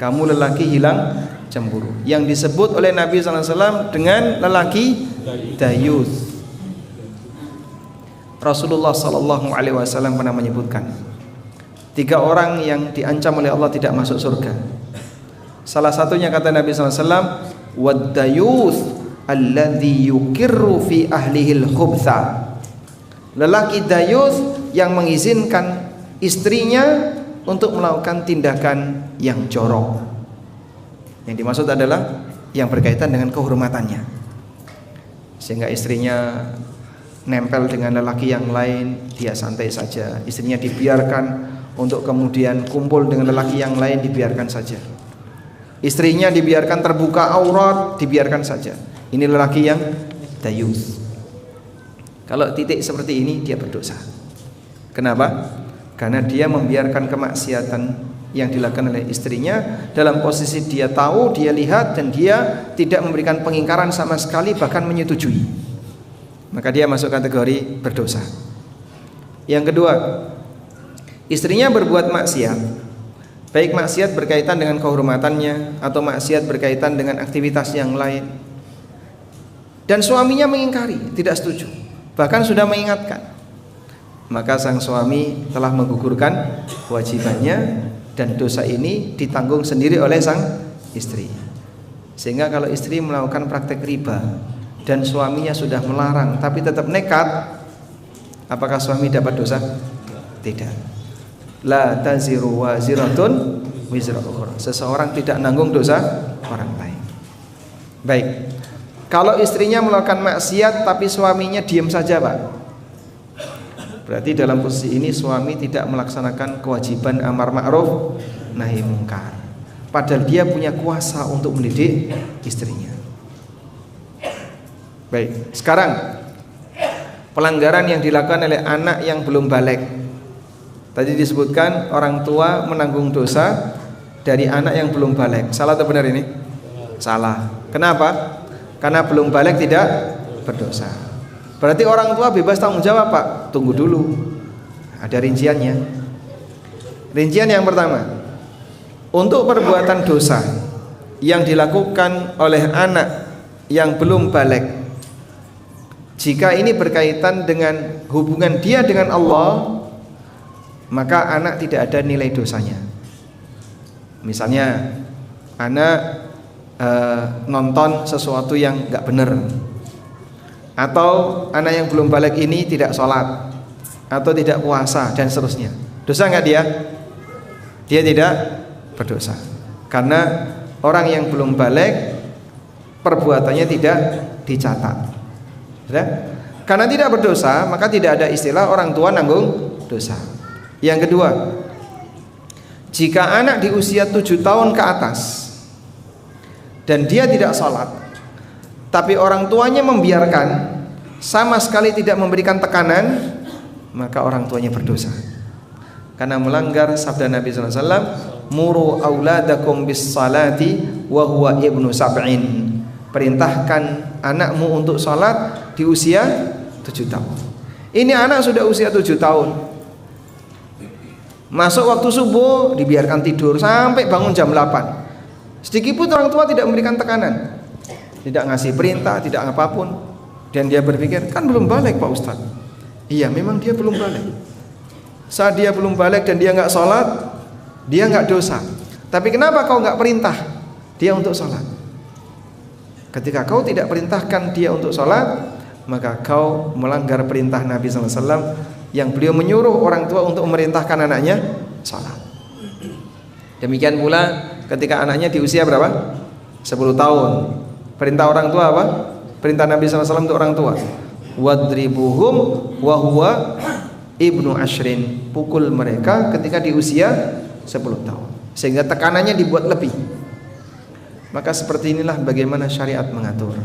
Kamu lelaki hilang cemburu. Yang disebut oleh Nabi SAW dengan lelaki dayuth. Rasulullah SAW pernah menyebutkan 3 orang yang diancam oleh Allah tidak masuk surga. Salah satunya kata Nabi SAW, wad-dayuth alladhi yukirru fi ahlihil khubtha. Lelaki dayuth yang mengizinkan istrinya untuk melakukan tindakan yang jorok. Yang dimaksud adalah yang berkaitan dengan kehormatannya, sehingga istrinya nempel dengan lelaki yang lain, dia santai saja. Istrinya dibiarkan untuk kemudian kumpul dengan lelaki yang lain, dibiarkan saja. Istrinya dibiarkan terbuka aurat, dibiarkan saja. Ini lelaki yang dayuth. Kalau titik seperti ini dia berdosa. Kenapa? Karena dia membiarkan kemaksiatan yang dilakukan oleh istrinya dalam posisi dia tahu, dia lihat, dan dia tidak memberikan pengingkaran sama sekali, bahkan menyetujui. Maka dia masuk kategori berdosa. Yang kedua, istrinya berbuat maksiat, baik maksiat berkaitan dengan kehormatannya atau maksiat berkaitan dengan aktivitas yang lain, dan suaminya mengingkari, tidak setuju, bahkan sudah mengingatkan, maka sang suami telah menggugurkan kewajibannya, dan dosa ini ditanggung sendiri oleh sang istri. Sehingga kalau istri melakukan praktek riba dan suaminya sudah melarang tapi tetap nekat, apakah suami dapat dosa? Tidak. La taziru waziratun wizra ukhra. Seseorang tidak nanggung dosa orang lain. Baik. Kalau istrinya melakukan maksiat tapi suaminya diam saja Pak, berarti dalam posisi ini suami tidak melaksanakan kewajiban amar ma'ruf nahi mungkar, padahal dia punya kuasa untuk mendidik istrinya. Baik, sekarang pelanggaran yang dilakukan oleh anak yang belum baligh. Tadi disebutkan orang tua menanggung dosa dari anak yang belum baligh. Salah atau benar ini? Salah. Kenapa? Karena belum baligh tidak berdosa. Berarti orang tua bebas tanggung jawab Pak. Tunggu dulu, ada rinciannya. Rincian yang pertama, untuk perbuatan dosa yang dilakukan oleh anak yang belum baligh, jika ini berkaitan dengan hubungan dia dengan Allah, maka anak tidak ada nilai dosanya. Misalnya anak nonton sesuatu yang nggak benar, atau anak yang belum baligh ini tidak sholat atau tidak puasa dan seterusnya. Dosa nggak dia? Dia tidak berdosa, karena orang yang belum baligh perbuatannya tidak dicatat. Ya? Karena tidak berdosa, maka tidak ada istilah orang tua nanggung dosa. Yang kedua, jika anak di usia 7 tahun ke atas dan dia tidak sholat, tapi orang tuanya membiarkan, sama sekali tidak memberikan tekanan, maka orang tuanya berdosa, karena melanggar sabda Nabi SAW, muru auladakum bis salati wa huwa ibnu sab'in. Perintahkan anakmu untuk sholat di usia 7 tahun. Ini anak sudah usia 7 tahun, masuk waktu subuh dibiarkan tidur sampai bangun jam 8. Sedikit pun orang tua tidak memberikan tekanan, tidak ngasih perintah, tidak apapun. Dan dia berpikir, kan belum baligh Pak Ustadz. Iya, memang dia belum baligh. Saat dia belum baligh dan dia nggak sholat, dia nggak dosa. Tapi kenapa kau nggak perintah dia untuk sholat? Ketika kau tidak perintahkan dia untuk sholat, maka kau melanggar perintah Nabi SAW yang beliau menyuruh orang tua untuk memerintahkan anaknya sholat. Demikian pula ketika anaknya di usia berapa? 10 tahun. Perintah orang tua apa? Perintah Nabi SAW untuk orang tua, wadribuhum wa huwa ibnu ashrin. Pukul mereka ketika di usia 10 tahun, sehingga tekanannya dibuat lebih. Maka seperti inilah bagaimana syariat mengatur.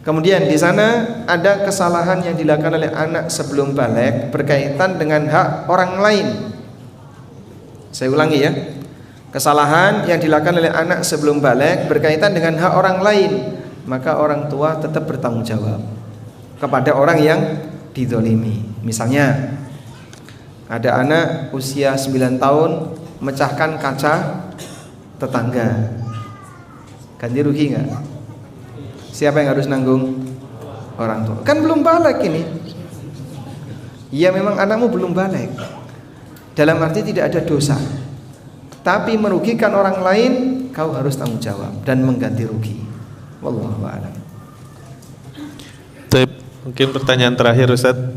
Kemudian di sana ada kesalahan yang dilakukan oleh anak sebelum baligh berkaitan dengan hak orang lain. Saya ulangi ya. Kesalahan yang dilakukan oleh anak sebelum baligh berkaitan dengan hak orang lain, maka orang tua tetap bertanggung jawab kepada orang yang dizalimi. Misalnya ada anak usia 9 tahun mecahkan kaca tetangga, ganti rugi nggak? Siapa yang harus nanggung? Orang tua. Kan belum baligh ini. Ya memang anakmu belum baligh, dalam arti tidak ada dosa, tapi merugikan orang lain, kau harus tanggung jawab dan mengganti rugi. Wallahu a'lam. Mungkin pertanyaan terakhir Ustadz.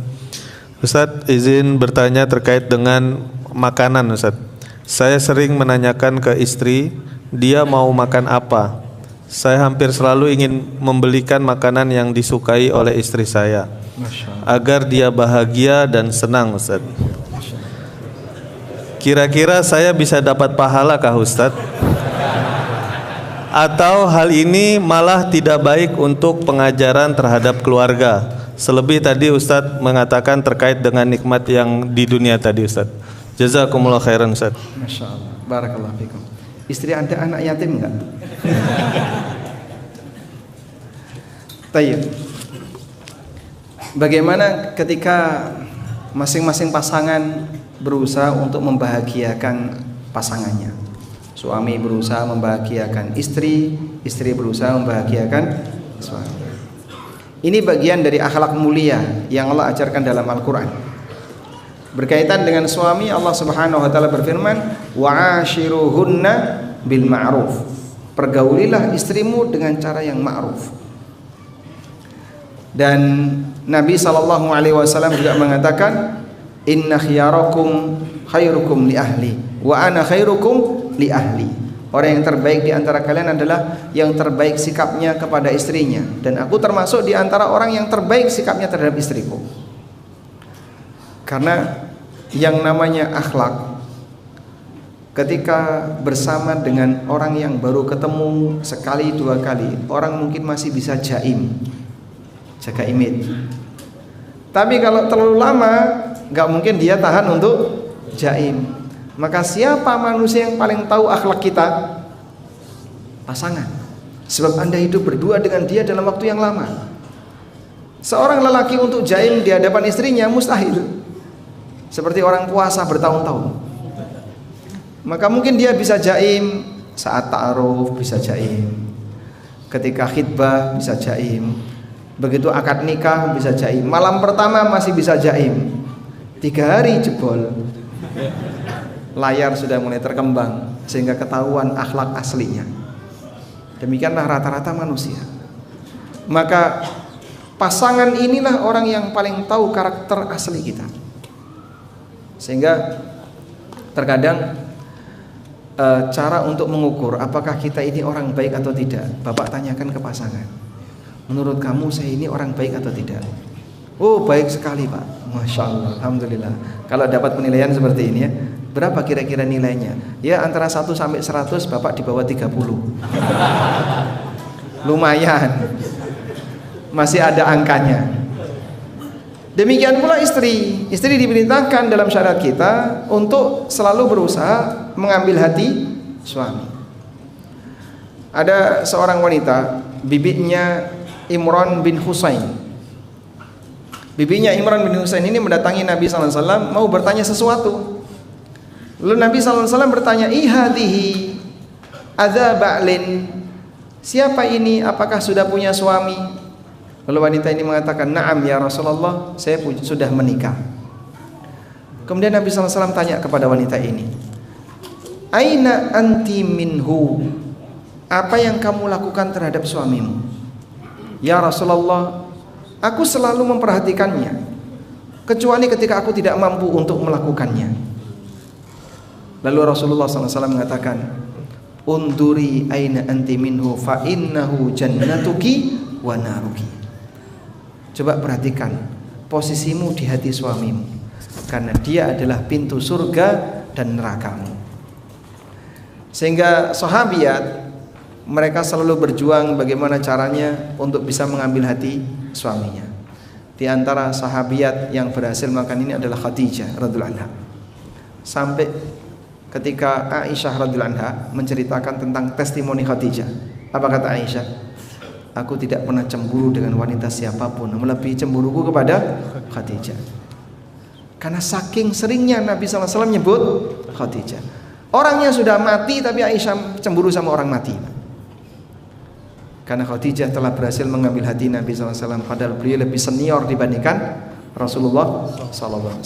Ustadz izin bertanya terkait dengan makanan Ustadz. Saya sering menanyakan ke istri, dia mau makan apa. Saya hampir selalu ingin membelikan makanan yang disukai oleh istri saya, agar dia bahagia dan senang Ustadz. Kira-kira saya bisa dapat pahala kah Ustadz? Atau hal ini malah tidak baik untuk pengajaran terhadap keluarga? Selebih tadi Ustadz mengatakan terkait dengan nikmat yang di dunia tadi Ustadz. Jazakumullah khairan Ustadz. Masya Allah, barakallahu fikum. Istri Anda anak yatim enggak? Tayyib. Bagaimana ketika masing-masing pasangan berusaha untuk membahagiakan pasangannya? Suami berusaha membahagiakan istri, istri berusaha membahagiakan suami. Ini bagian dari akhlak mulia yang Allah ajarkan dalam Al-Quran. Berkaitan dengan suami, Allah Subhanahu wa taala berfirman, "Wa'ashiruhunna bil ma'ruf." Pergaulilah istrimu dengan cara yang ma'ruf. Dan Nabi SAW juga mengatakan, "Inna khiyarakum khairukum li ahli wa ana khairukum li ahli." Orang yang terbaik di antara kalian adalah yang terbaik sikapnya kepada istrinya, dan aku termasuk di antara orang yang terbaik sikapnya terhadap istriku. Karena yang namanya akhlak, ketika bersama dengan orang yang baru ketemu sekali dua kali, orang mungkin masih bisa jaim, jaga image. Tapi kalau terlalu lama, nggak mungkin dia tahan untuk jaim. Maka siapa manusia yang paling tahu akhlak kita? Pasangan. Sebab Anda hidup berdua dengan dia dalam waktu yang lama. Seorang lelaki untuk jaim di hadapan istrinya mustahil. Seperti orang puasa bertahun-tahun. Maka mungkin dia bisa jaim saat ta'aruf, bisa jaim ketika khitbah, bisa jaim begitu akad nikah, bisa jaim malam pertama masih bisa jaim, 3 hari jebol layar sudah mulai terkembang sehingga ketahuan akhlak aslinya. Demikianlah rata-rata manusia. Maka pasangan inilah orang yang paling tahu karakter asli kita. Sehingga terkadang cara untuk mengukur apakah kita ini orang baik atau tidak, Bapak tanyakan ke pasangan. Menurut kamu saya ini orang baik atau tidak? Oh, baik sekali Pak. Masya Allah, alhamdulillah. Kalau dapat penilaian seperti ini ya, berapa kira-kira nilainya? Ya antara 1 sampai 100, Bapak di bawah 30. Lumayan. Masih ada angkanya. Demikian pula istri. Istri diperintahkan dalam syariat kita untuk selalu berusaha mengambil hati suami. Ada seorang wanita, bibinya Imran bin Husain. Bibinya Imran bin Husain ini mendatangi Nabi SAW mau bertanya sesuatu. Lalu Nabi SAW bertanya, ihadihi adza ba'lin, siapa ini, apakah sudah punya suami? Lalu wanita ini mengatakan, na'am ya Rasulullah, saya sudah menikah. Kemudian Nabi SAW tanya kepada wanita ini, aina anti minhu, apa yang kamu lakukan terhadap suamimu? Ya Rasulullah, aku selalu memperhatikannya, kecuali ketika aku tidak mampu untuk melakukannya. Lalu Rasulullah SAW mengatakan, unduri aina anti minhu fa innahu jannatuki wa naruki. Coba perhatikan posisimu di hati suamimu, karena dia adalah pintu surga dan nerakamu. Sehingga sahabiat mereka selalu berjuang bagaimana caranya untuk bisa mengambil hati suaminya. Di antara sahabiat yang berhasil melakukan ini adalah Khadijah radhiyallahu anha. Sampai ketika Aisyah radhiyallahu anha menceritakan tentang testimoni Khadijah, apa kata Aisyah? Aku tidak pernah cemburu dengan wanita siapapun, melebihi cemburuku kepada Khadijah. Karena saking seringnya Nabi SAW menyebut Khadijah. Orangnya sudah mati tapi Aisyah cemburu sama orang mati. Karena Khadijah telah berhasil mengambil hati Nabi SAW, padahal beliau lebih senior dibandingkan Rasulullah SAW.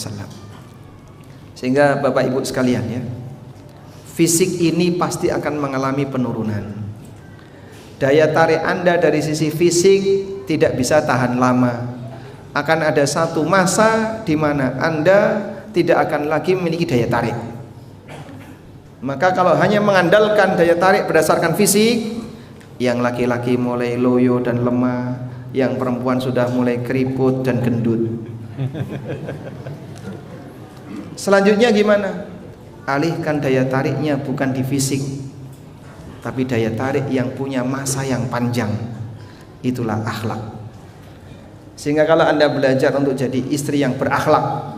Sehingga Bapak Ibu sekalian ya, fisik ini pasti akan mengalami penurunan. Daya tarik Anda dari sisi fisik tidak bisa tahan lama. Akan ada satu masa di mana Anda tidak akan lagi memiliki daya tarik. Maka kalau hanya mengandalkan daya tarik berdasarkan fisik, yang laki-laki mulai loyo dan lemah, yang perempuan sudah mulai keriput dan gendut. Selanjutnya gimana? Alihkan daya tariknya bukan di fisik, tapi daya tarik yang punya masa yang panjang. Itulah akhlak. Sehingga kalau Anda belajar untuk jadi istri yang berakhlak,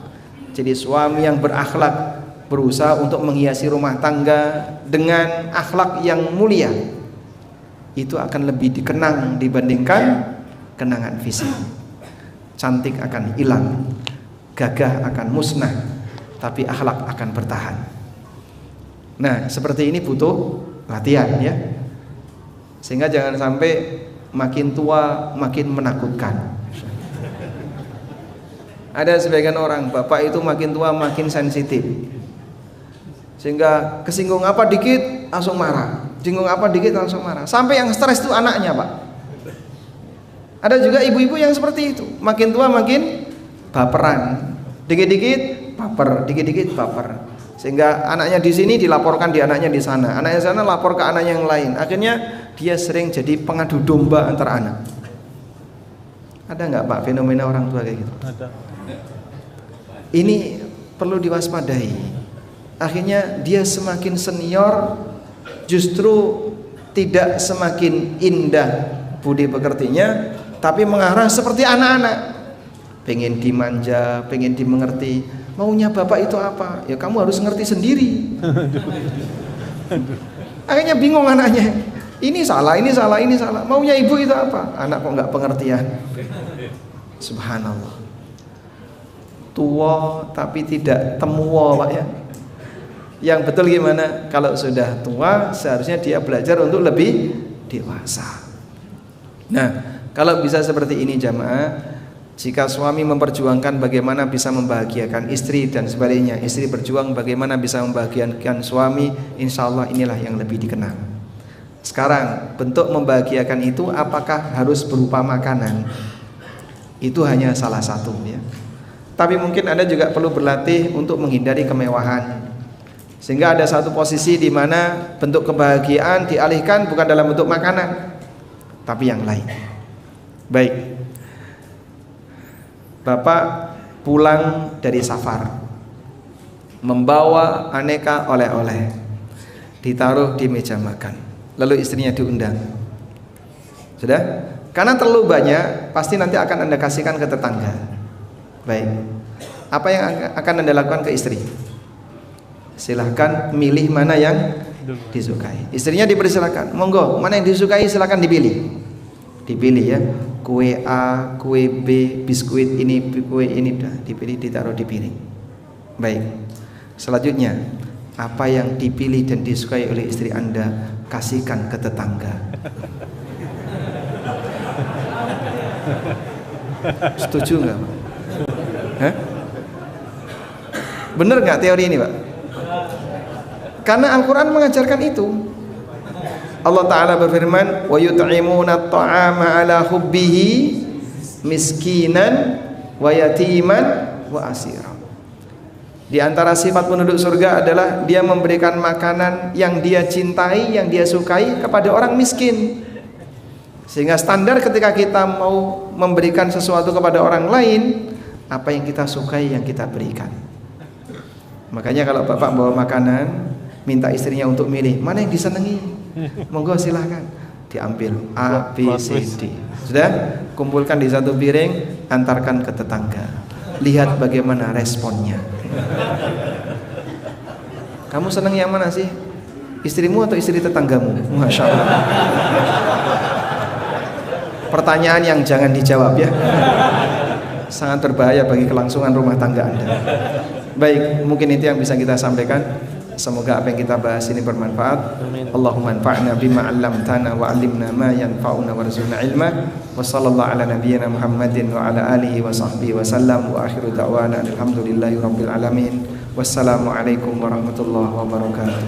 jadi suami yang berakhlak, berusaha untuk menghiasi rumah tangga dengan akhlak yang mulia, itu akan lebih dikenang dibandingkan kenangan fisik. Cantik akan hilang, gagah akan musnah, tapi akhlak akan bertahan. Nah, seperti ini butuh latihan ya. Sehingga jangan sampai makin tua makin menakutkan. Ada sebagian orang, bapak itu makin tua makin sensitif. Sehingga kesinggung apa dikit langsung marah. Singgung apa dikit langsung marah. Sampai yang stres itu anaknya, Pak. Ada juga ibu-ibu yang seperti itu. Makin tua makin baperan. Dikit-dikit baper, dikit-dikit baper. Sehingga anaknya di sini dilaporkan di anaknya di sana. Anaknya di sana lapor ke anaknya yang lain. Akhirnya dia sering jadi pengadu domba antar anak. Ada nggak Pak fenomena orang tua kayak gitu? Ada. Ini perlu diwaspadai. Akhirnya dia semakin senior, justru tidak semakin indah budi pekertinya, tapi mengarah seperti anak-anak. Pengen dimanja, pengen dimengerti. Maunya bapak itu apa? Ya kamu harus ngerti sendiri. Akhirnya bingung anaknya. Ini salah, ini salah, ini salah. Maunya ibu itu apa? Anak kok nggak pengertian. Subhanallah. Tua tapi tidak temuwa Pak ya. Yang betul gimana? Kalau sudah tua seharusnya dia belajar untuk lebih dewasa. Nah, kalau bisa seperti ini jamaah, jika suami memperjuangkan bagaimana bisa membahagiakan istri dan sebaliknya, istri berjuang bagaimana bisa membahagiakan suami, insya Allah inilah yang lebih dikenal. Sekarang bentuk membahagiakan itu apakah harus berupa makanan? Itu hanya salah satu ya. Tapi mungkin Anda juga perlu berlatih untuk menghindari kemewahan. Sehingga ada satu posisi di mana bentuk kebahagiaan dialihkan bukan dalam bentuk makanan, tapi yang lain. Baik. Bapak pulang dari safar, membawa aneka oleh-oleh, ditaruh di meja makan, lalu istrinya diundang. Sudah? Karena terlalu banyak, pasti nanti akan Anda kasihkan ke tetangga. Baik. Apa yang akan Anda lakukan ke istri? Silahkan milih mana yang disukai. Istrinya dipersilakan, monggo, mana yang disukai silahkan dipilih. Dipilih ya, kue A, kue B, biskuit ini, kue ini, dipilih, ditaruh di piring. Baik. Selanjutnya, apa yang dipilih dan disukai oleh istri Anda, kasihkan ke tetangga. Setuju nggak, Pak? Hah? Bener nggak teori ini, Pak? Karena Al-Quran mengajarkan itu. Allah Ta'ala berfirman, wa yut'imuna at-ta'ama ala hubbihi miskinan wa yatiman wa asira. Di antara sifat penduduk surga adalah dia memberikan makanan yang dia cintai, yang dia sukai kepada orang miskin. Sehingga standar ketika kita mau memberikan sesuatu kepada orang lain, apa yang kita sukai yang kita berikan. Makanya kalau bapak bawa makanan, minta istrinya untuk milih mana yang disenangi, monggo silahkan diambil A, B, C, D. Sudah, kumpulkan di satu piring, antarkan ke tetangga. Lihat bagaimana responnya. Kamu senang yang mana sih? Istrimu atau istri tetanggamu? Masya Allah. Pertanyaan yang jangan dijawab ya. Sangat berbahaya bagi kelangsungan rumah tangga Anda. Baik, mungkin itu yang bisa kita sampaikan. Semoga apa yang kita bahas ini bermanfaat. Allahumma anfa'na bima 'allamtana wa 'allimna ma yanfa'una warzuqna ilma. Wa sallallahu ala nabiyyina Muhammadin wa ala alihi wa sahbihi wa sallam wa akhiru da'wana alhamdulillahi rabbil alamin. Wassalamu alaikum warahmatullahi wabarakatuh.